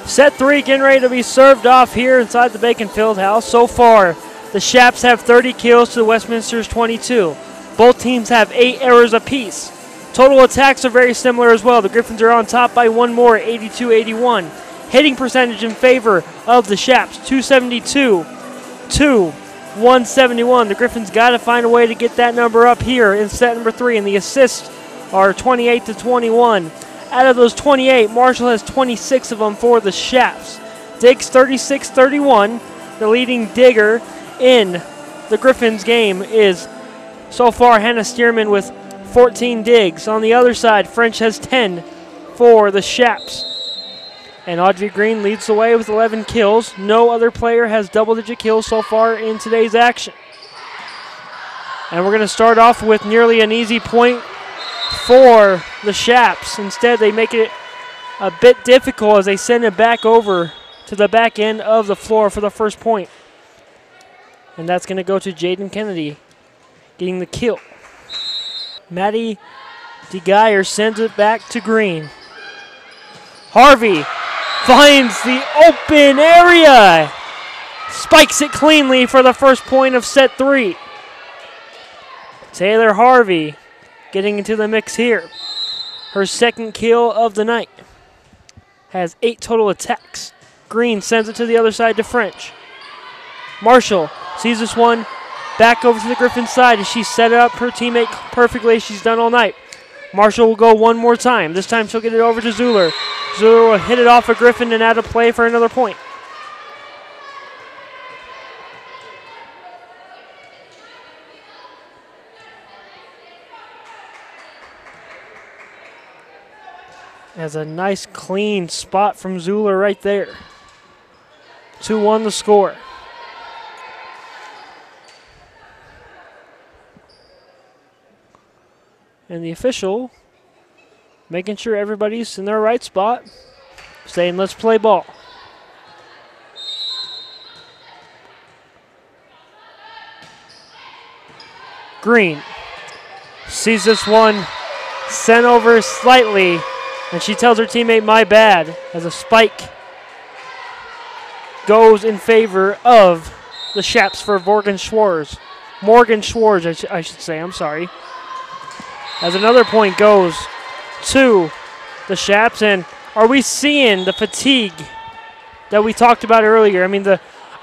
Set 3 getting ready to be served off here inside the Bacon Fieldhouse. So far, the Shaps have 30 kills to the Westminster's 22. Both teams have 8 errors apiece. Total attacks are very similar as well. The Griffins are on top by one more, 82-81. Hitting percentage in favor of the Shaps, 272 to 171. The Griffins got to find a way to get that number up here in set number 3, and the assists are 28 to 21. Out of those 28, Marshall has 26 of them for the Shaps. Diggs 36-31. The leading digger in the Griffins game is so far Hannah Stearman with 14 digs. On the other side, French has 10 for the Shaps. And Audrey Green leads the way with 11 kills. No other player has double-digit kills so far in today's action. And we're going to start off with nearly an easy point for the Shaps. Instead, they make it a bit difficult as they send it back over to the back end of the floor for the first point. And that's going to go to Jaden Kennedy getting the kill. Maddie DeGeyer sends it back to Green. Harvey finds the open area. Spikes it cleanly for the first point of set 3. Taylor Harvey getting into the mix here. Her second kill of the night. Has 8 total attacks. Green sends it to the other side to French. Marshall sees this one back over to the Griffin side as she set up her teammate perfectly as she's done all night. Marshall will go one more time. This time she'll get it over to Zuller. Zuller will hit it off of Griffin and out of play for another point. As a nice clean spot from Zuller right there. 2-1 the score. And the official making sure everybody's in their right spot, saying let's play ball. Green sees this one sent over slightly, and she tells her teammate, my bad, as a spike goes in favor of the Shaps for Morgan Schwartz. Morgan Schwartz, I should say, I'm sorry. As another point goes to the Shaps, and are we seeing the fatigue that we talked about earlier? I mean,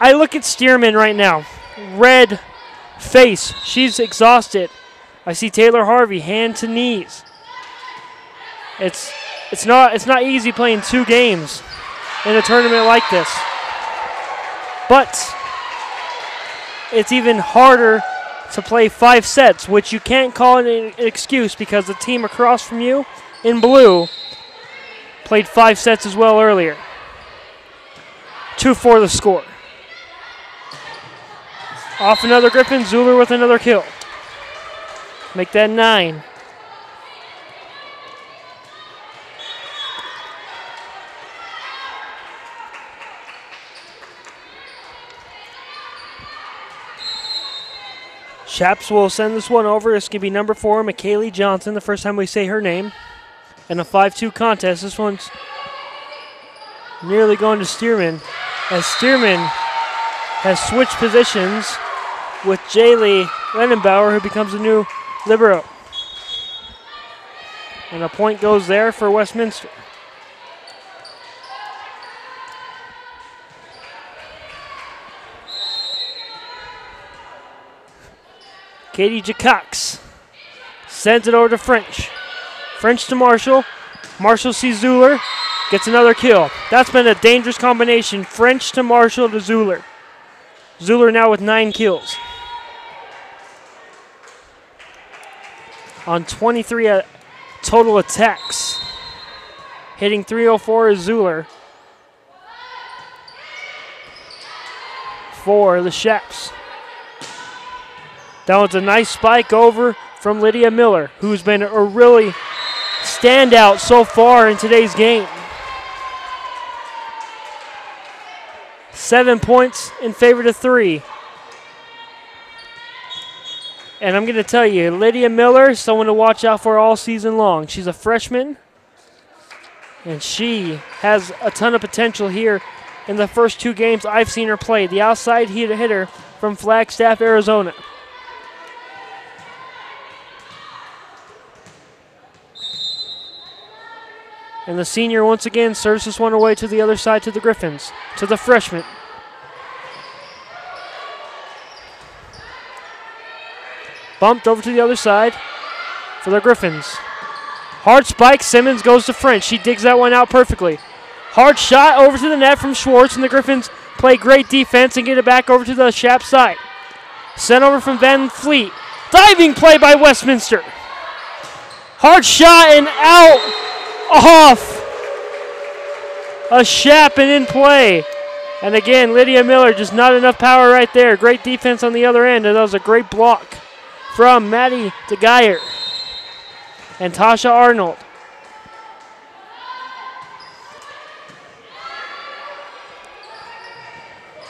I look at Stearman right now, red face, she's exhausted. I see Taylor Harvey, hand to knees. It's not easy playing 2 games in a tournament like this. But it's even harder to play 5 sets, which you can't call an excuse because the team across from you in blue played 5 sets as well earlier. 2-4 the score. Off another Griffin, Zuller with another kill. Make that 9. Shaps will send this one over. It's going to be number 4, McKaylee Johnson, the first time we say her name. And a 5-2 contest. This one's nearly going to Stearman, as Stearman has switched positions with Jaylee Lenenbauer, who becomes the new libero. And a point goes there for Westminster. Katie Jacox sends it over to French. French to Marshall. Marshall sees Zuller, gets another kill. That's been a dangerous combination. French to Marshall to Zuller. Zuller now with 9 kills. on 23 total attacks. Hitting .304 is Zuller for the Shaps. That was a nice spike over from Lydia Miller, who's been a really standout so far in today's game. 7 points in favor to 3. And I'm going to tell you, Lydia Miller, someone to watch out for all season long. She's a freshman, and she has a ton of potential here in the first 2 games I've seen her play. The outside hitter from Flagstaff, Arizona. And the senior once again serves this one away to the other side to the Griffins, to the freshman. Bumped over to the other side for the Griffins. Hard spike, Simmons goes to French. She digs that one out perfectly. Hard shot over to the net from Schwartz, and the Griffins play great defense and get it back over to the Shap side. Sent over from Van Fleet. Diving play by Westminster. Hard shot and out. Off a Shap and in play. And again, Lydia Miller, just not enough power right there. Great defense on the other end, and that was a great block from Maddie DeGeyer and Tasha Arnold.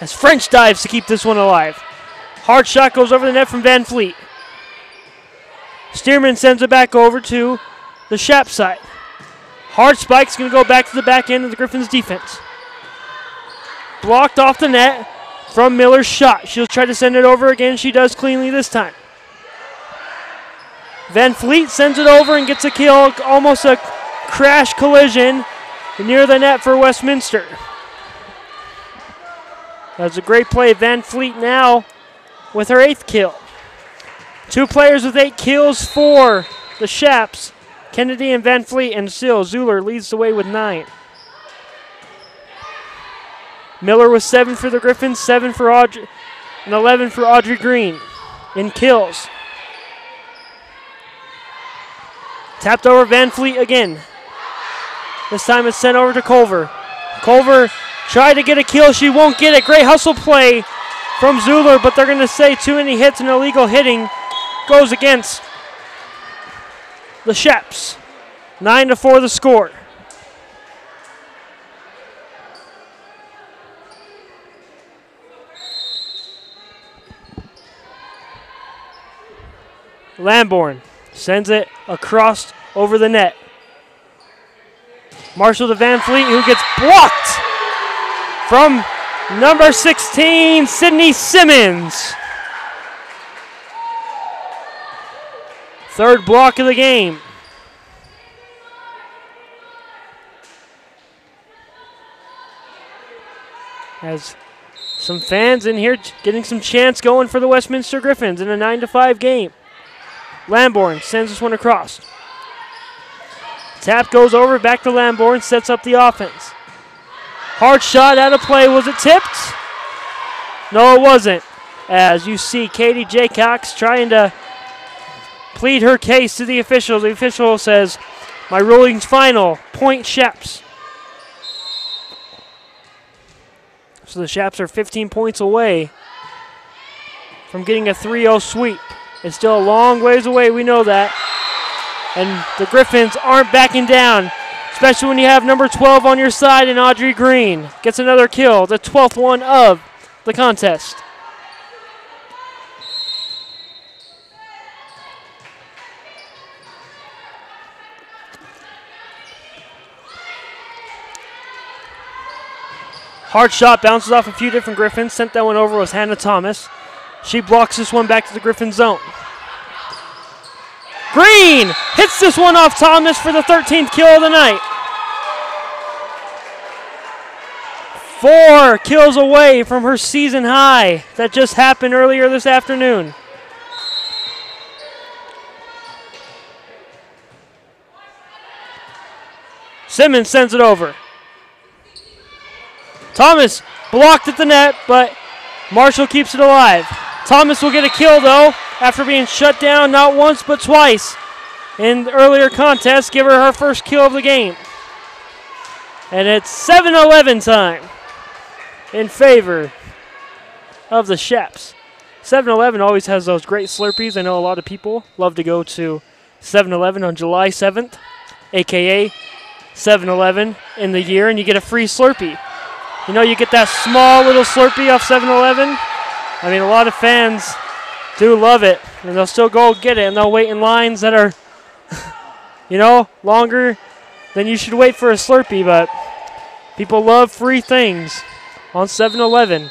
As French dives to keep this one alive. Hard shot goes over the net from Van Fleet. Stearman sends it back over to the Shap side. Hard spike's going to go back to the back end of the Griffins' defense. Blocked off the net from Miller's shot. She'll try to send it over again. She does cleanly this time. Van Fleet sends it over and gets a kill. Almost a crash collision near the net for Westminster. That's a great play. Van Fleet now with her 8th kill. 2 players with 8 kills for the Shaps. Kennedy and Van Fleet, and still Zuller leads the way with 9. Miller with 7 for the Griffins, 7 for Audrey, and 11 for Audrey Green in kills. Tapped over Van Fleet again. This time it's sent over to Culver. Culver tried to get a kill. She won't get it. Great hustle play from Zuller, but they're going to say too many hits and illegal hitting goes against the Shaps. 9-4 the score. Lamborn sends it across over the net. Marshall to Van Fleet, who gets blocked from number 16, Sydney Simmons. 3rd block of the game. Has some fans in here getting some chance going for the Westminster Griffins in a 9-5 game. Lamborn sends this one across. Tap goes over, back to Lamborn, sets up the offense. Hard shot out of play. Was it tipped? No, it wasn't. As you see Katie Jaycox trying to plead her case to the official. The official says, my ruling's final. Point Shaps. So the Shaps are 15 points away from getting a 3-0 sweep. It's still a long ways away, we know that. And the Griffins aren't backing down, especially when you have number 12 on your side and Audrey Green gets another kill, the 12th one of the contest. Hard shot, bounces off a few different Griffins. Sent that one over was Hannah Thomas. She blocks this one back to the Griffin zone. Green hits this one off Thomas for the 13th kill of the night. 4 kills away from her season high that just happened earlier this afternoon. Simmons sends it over. Thomas blocked at the net, but Marshall keeps it alive. Thomas will get a kill, though, after being shut down not once but twice in the earlier contest give her first kill of the game. And it's 7-11 time in favor of the Shaps. 7-Eleven always has those great Slurpees. I know a lot of people love to go to 7-Eleven on July 7th, a.k.a. 7-Eleven in the year, and you get a free Slurpee. You know, you get that small little Slurpee off 7-Eleven. I mean, a lot of fans do love it, and they'll still go get it, and they'll wait in lines that are, you know, longer than you should wait for a Slurpee, but people love free things on 7-Eleven,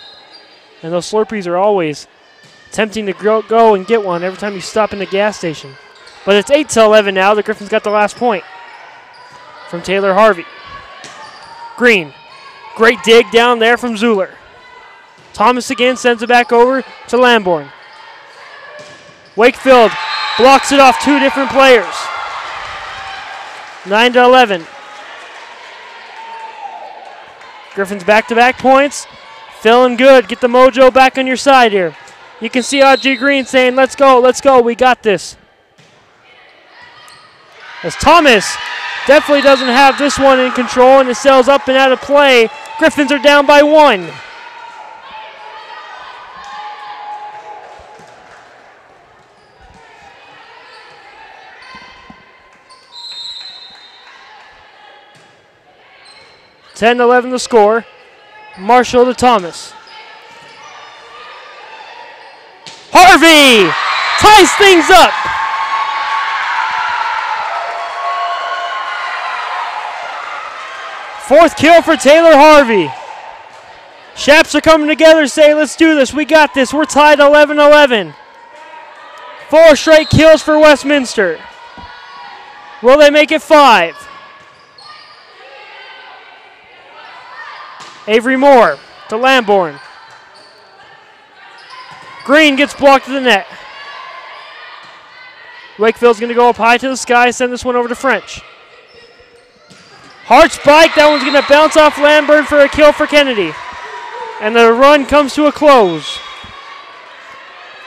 and those Slurpees are always tempting to go and get one every time you stop in the gas station. But it's 8-11 now. The Griffins got the last point from Taylor Harvey. Green, great dig down there from Zuller. Thomas again sends it back over to Lamborn. Wakefield blocks it off two different players. 9-11. Griffins back-to-back points. Feeling good. Get the mojo back on your side here. You can see Audrey Green saying, let's go, we got this. As Thomas definitely doesn't have this one in control, and it sails up and out of play. Griffins are down by 1. (10-11) the score. Marshall to Thomas. Harvey ties things up. Fourth kill for Taylor Harvey. Shaps are coming together, saying, let's do this. We got this. We're tied 11-11. 4 straight kills for Westminster. Will they make it 5? Avery Moore to Lamborn. Green gets blocked to the net. Wakefield's going to go up high to the sky, send this one over to French. Hard spike, that one's going to bounce off Lamborn for a kill for Kennedy. And the run comes to a close.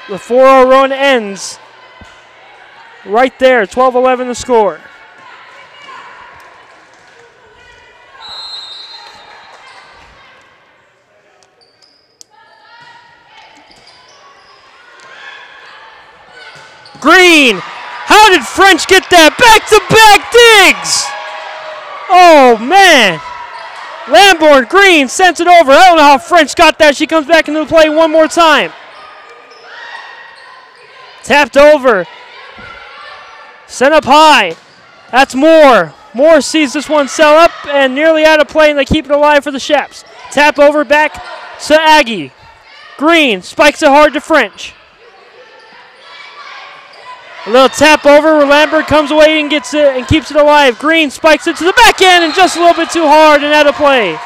The 4-0 run ends right there, 12-11 the score. Green, how did French get that? Back-to-back digs! Oh, man. Lamborn, Green sends it over. I don't know how French got that. She comes back into the play one more time. Tapped over. Sent up high. That's Moore. Moore sees this one sell up and nearly out of play, and they keep it alive for the Shaps. Tap over back to Aggie. Green spikes it hard to French. A little tap over where Lambert comes away and gets it and keeps it alive. Green spikes it to the back end and just a little bit too hard and out of play.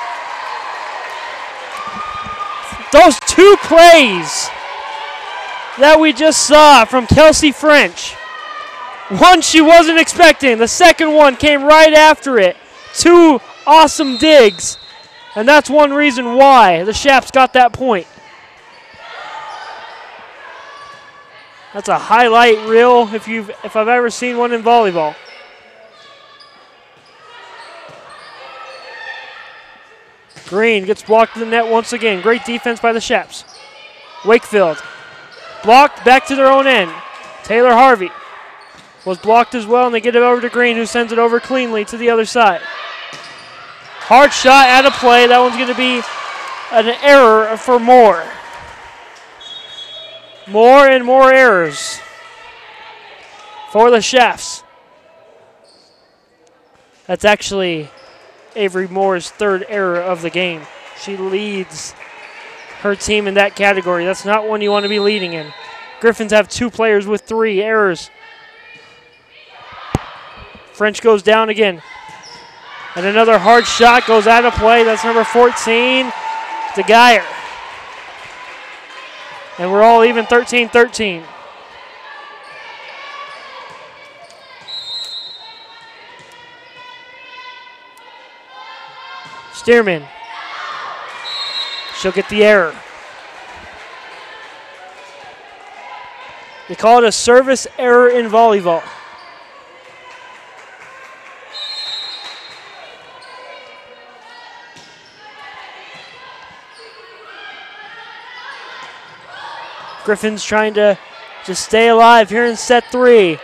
Those 2 plays that we just saw from Kelsey French. One she wasn't expecting. The second one came right after it. 2 awesome digs. And that's one reason why the Shaps got that point. That's a highlight reel if I've ever seen one in volleyball. Green gets blocked to the net once again. Great defense by the Shaps. Wakefield blocked back to their own end. Taylor Harvey was blocked as well, and they get it over to Green, who sends it over cleanly to the other side. Hard shot out of play. That one's going to be an error for Moore. More and more errors for the Shaps. That's actually Avery Moore's 3rd error of the game. She leads her team in that category. That's not one you want to be leading in. Griffins have 2 players with 3 errors. French goes down again. And another hard shot goes out of play. That's number 14, DeGeyer. And we're all even 13-13. Stearman. She'll get the error. They call it a service error in volleyball. Griffins trying to just stay alive here in set 3.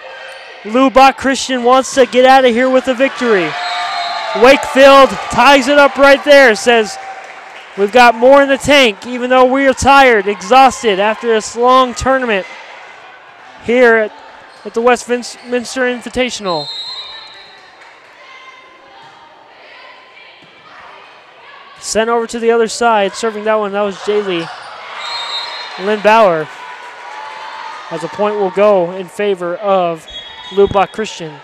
Lubbock Christian wants to get out of here with a victory. Wakefield ties it up right there, says we've got more in the tank, even though we are tired, exhausted after this long tournament here at the Westminster Invitational. Sent over to the other side, serving that one. That was Jaylee Lynn Bauer. As a point will go in favor of Lubbock Christian.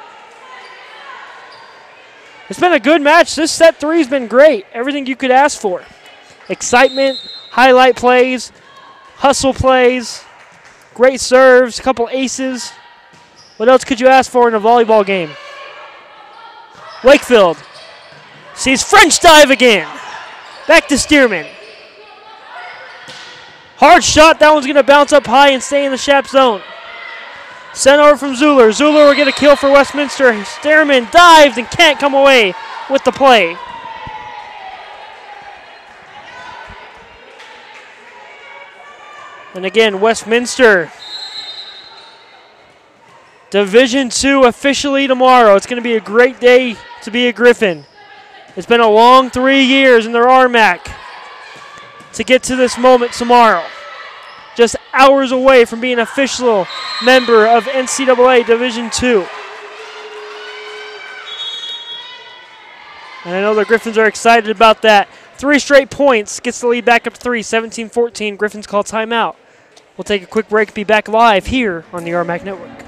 It's been a good match. This set 3 has been great. Everything you could ask for. Excitement, highlight plays, hustle plays, great serves, a couple aces. What else could you ask for in a volleyball game? Wakefield sees French dive again. Back to Stearman. Hard shot. That one's going to bounce up high and stay in the Shap zone. Sent over from Zuller. Zuller will get a kill for Westminster. Stearman dives and can't come away with the play. And again, Westminster. Division II officially tomorrow. It's going to be a great day to be a Griffin. It's been a long 3 years in their RMAC to get to this moment tomorrow. Just hours away from being an official member of NCAA Division II. And I know the Griffins are excited about that. 3 straight points, gets the lead back up to 3, 17-14. Griffins call timeout. We'll take a quick break and be back live here on the RMAC Network.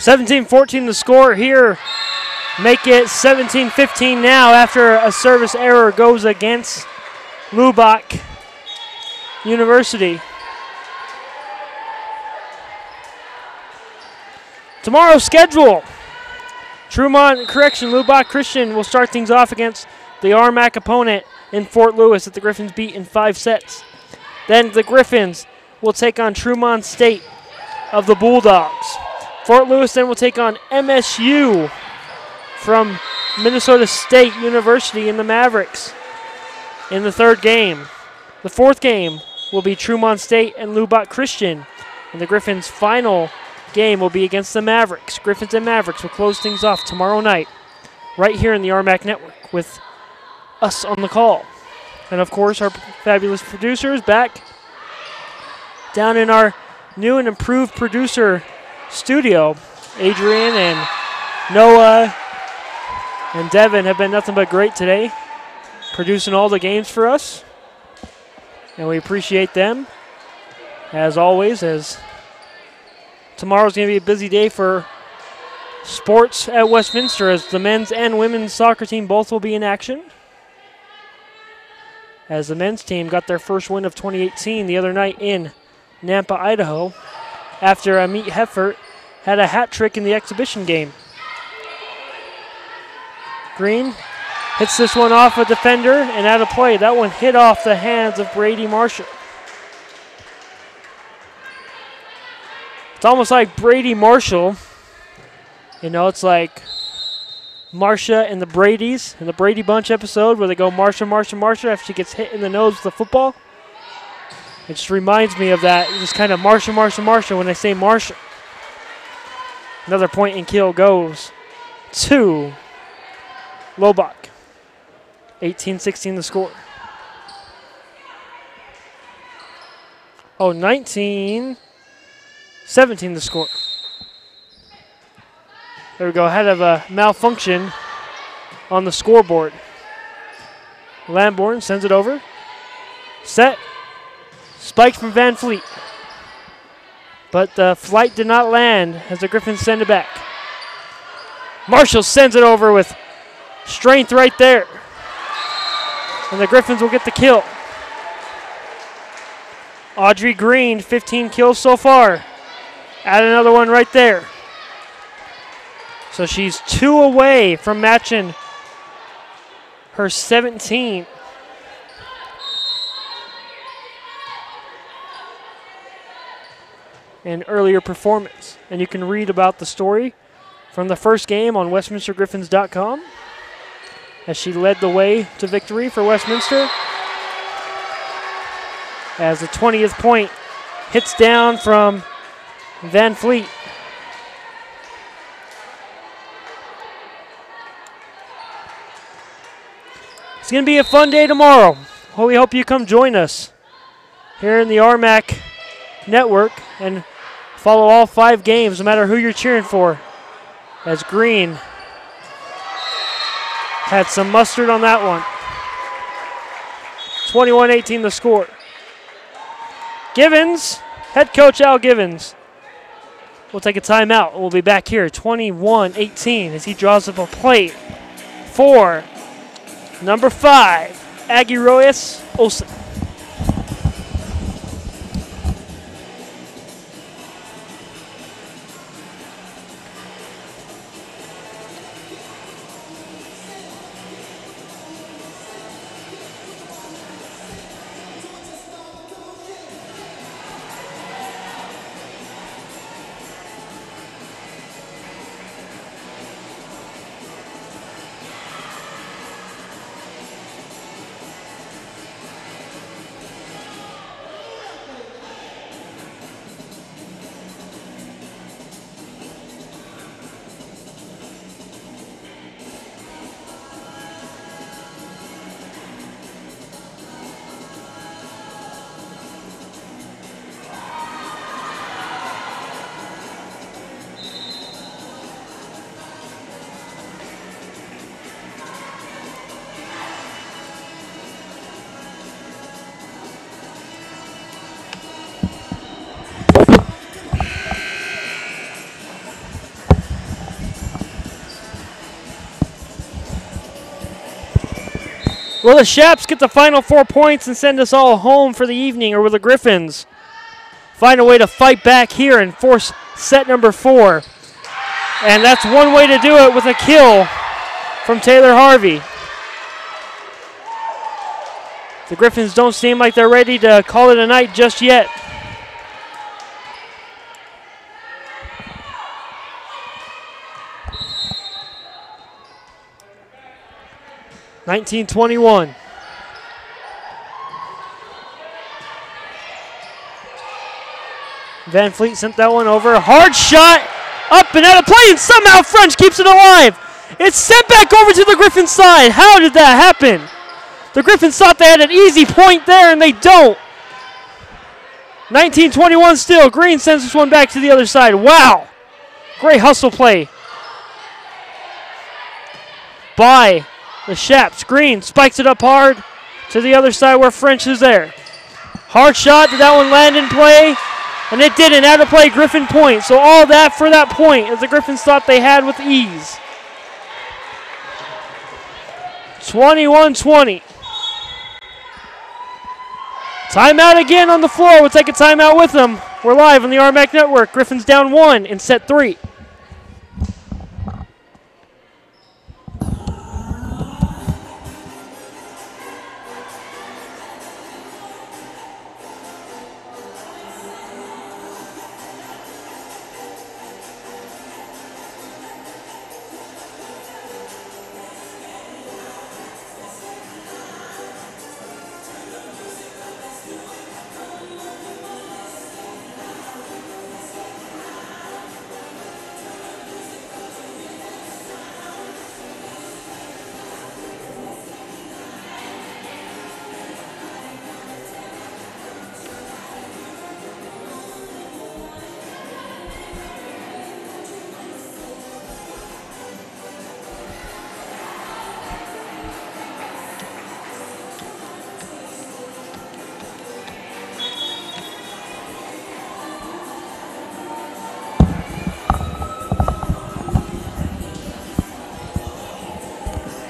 (17-14) the score here. Make it 17-15 now after a service error goes against Lubbock University. Tomorrow's schedule. Lubbock Christian will start things off against the RMAC opponent in Fort Lewis that the Griffins beat in 5 sets. Then the Griffins will take on Trumont State of the Bulldogs. Fort Lewis then will take on MSU from Minnesota State University in the Mavericks in the 3rd game. The 4th game will be Trumont State and Lubbock Christian. And the Griffins' final game will be against the Mavericks. Griffins and Mavericks will close things off tomorrow night right here in the RMAC Network with us on the call. And, of course, our fabulous producers back down in our new and improved producer studio. Adrian and Noah and Devin have been nothing but great today, producing all the games for us. And we appreciate them, as always, as tomorrow's going to be a busy day for sports at Westminster, as the men's and women's soccer team both will be in action. As the men's team got their first win of 2018 the other night in Nampa, Idaho, after Amit Heffert had a hat trick in the exhibition game. Green hits this one off a defender and out of play. That one hit off the hands of Brady Marshall. It's almost like Brady Marshall, you know, it's like Marsha and the Bradys in the Brady Bunch episode where they go Marsha, Marsha, Marsha after she gets hit in the nose with the football. It just reminds me of that. Just kind of Marsha, Marsha, Marsha when they say Marsha. Another point and kill goes to Lobach. 18-16 the score. Oh, 19-17 the score. There we go. Had a malfunction on the scoreboard. Lamborn sends it over. Set. Spiked from Van Fleet. But the flight did not land as the Griffins send it back. Marshall sends it over with strength right there. And the Griffins will get the kill. Audrey Green, 15 kills so far. Add another one right there. So she's 2 away from matching her 17. An earlier performance. And you can read about the story from the first game on WestminsterGriffins.com as she led the way to victory for Westminster. As the 20th point hits down from Van Fleet. It's going to be a fun day tomorrow. We hope you come join us here in the RMAC network and follow all 5 games, no matter who you're cheering for. As Green had some mustard on that one. 21-18 the score. Givens, head coach Al Givens, will take a timeout. We'll be back here 21-18 as he draws up a play for number 5, Aggie Royas Olsen. Will the Shaps get the final 4 points and send us all home for the evening, or will the Griffins find a way to fight back here and force set number 4? And that's one way to do it, with a kill from Taylor Harvey. The Griffins don't seem like they're ready to call it a night just yet. (19-21). Van Fleet sent that one over. Hard shot, up and out of play, and somehow French keeps it alive. It's sent back over to the Griffins side. How did that happen? The Griffins thought they had an easy point there, and they don't. 19-21 still. Green sends this one back to the other side. Wow. Great hustle play by the Shaps. Green spikes it up hard to the other side where French is there. Hard shot. Did that one land in play? And it didn't. Out of play, Griffin point. So all that for that point, as the Griffins thought they had with ease. 21-20. Timeout again on the floor. We'll take a timeout with them. We're live on the RMAC Network. Griffins down 1 in set 3.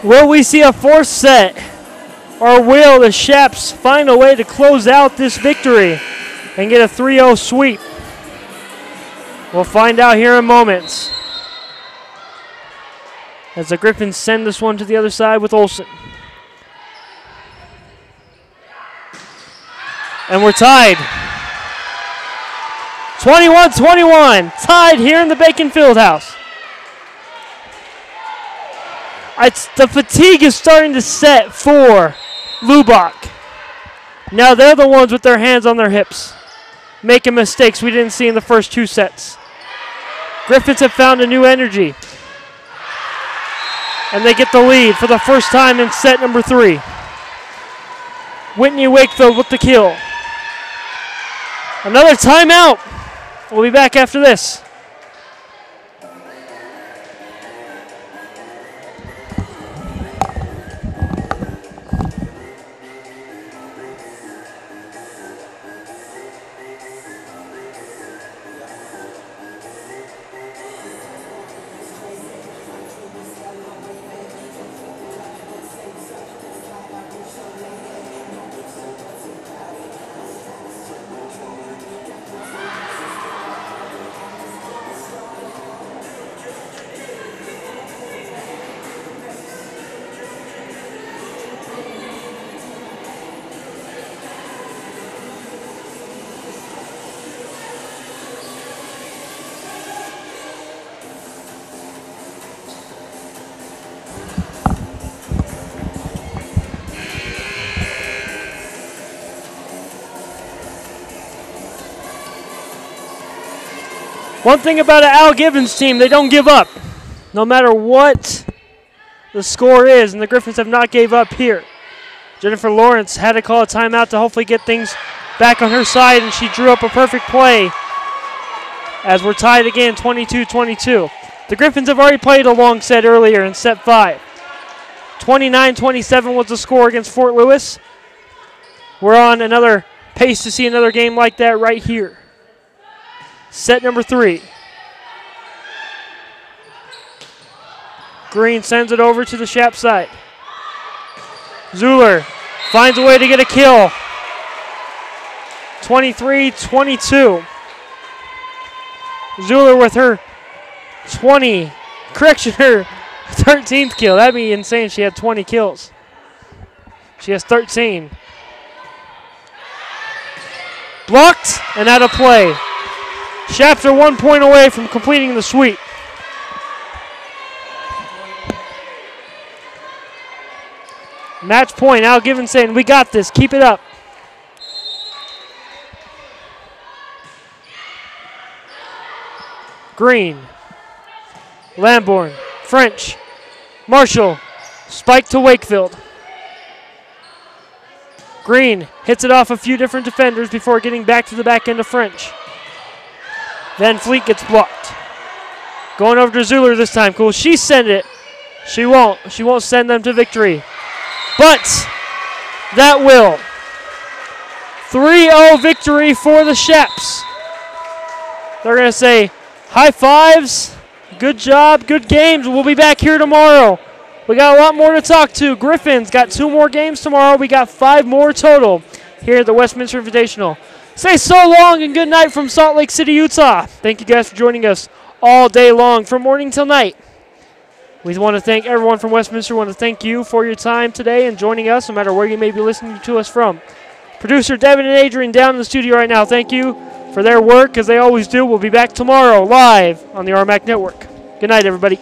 Will we see a fourth set? Or will the Shaps find a way to close out this victory and get a 3-0 sweep? We'll find out here in moments. As the Griffins send this one to the other side with Olsen. And we're tied. 21-21. Tied here in the Bacon Fieldhouse. The fatigue is starting to set for Lubbock. Now they're the ones with their hands on their hips, making mistakes we didn't see in the first 2 sets. Griffins have found a new energy. And they get the lead for the first time in set number 3. Whitney Wakefield with the kill. Another timeout. We'll be back after this. One thing about an Al Gibbons team, they don't give up. No matter what the score is, and the Griffins have not gave up here. Jennifer Lawrence had to call a timeout to hopefully get things back on her side, and she drew up a perfect play as we're tied again, 22-22. The Griffins have already played a long set earlier in set 5. 29-27 was the score against Fort Lewis. We're on another pace to see another game like that right here. Set number 3. Green sends it over to the Shap side. Zuller finds a way to get a kill. 23-22. Zuller with her 13th kill. That'd be insane. She had 20 kills. She has 13. Blocked and out of play. Shaps are 1 point away from completing the sweep. Match point. Al Gibbons saying, we got this. Keep it up. Green. Lamborn. French. Marshall. Spike to Wakefield. Green hits it off a few different defenders before getting back to the back end of French. Van Fleet gets blocked. Going over to Zuller this time. Cool. She send it. She won't. She won't send them to victory. But that will. 3-0 victory for the Shaps. They're going to say high fives. Good job. Good games. We'll be back here tomorrow. We got a lot more to talk to. Griffins got 2 more games tomorrow. We got 5 more total here at the Westminster Invitational. Say so long and good night from Salt Lake City, Utah. Thank you guys for joining us all day long from morning till night. We want to thank everyone from Westminster. We want to thank you for your time today and joining us, no matter where you may be listening to us from. Producer Devin and Adrian down in the studio right now. Thank you for their work, as they always do. We'll be back tomorrow live on the RMAC Network. Good night, everybody.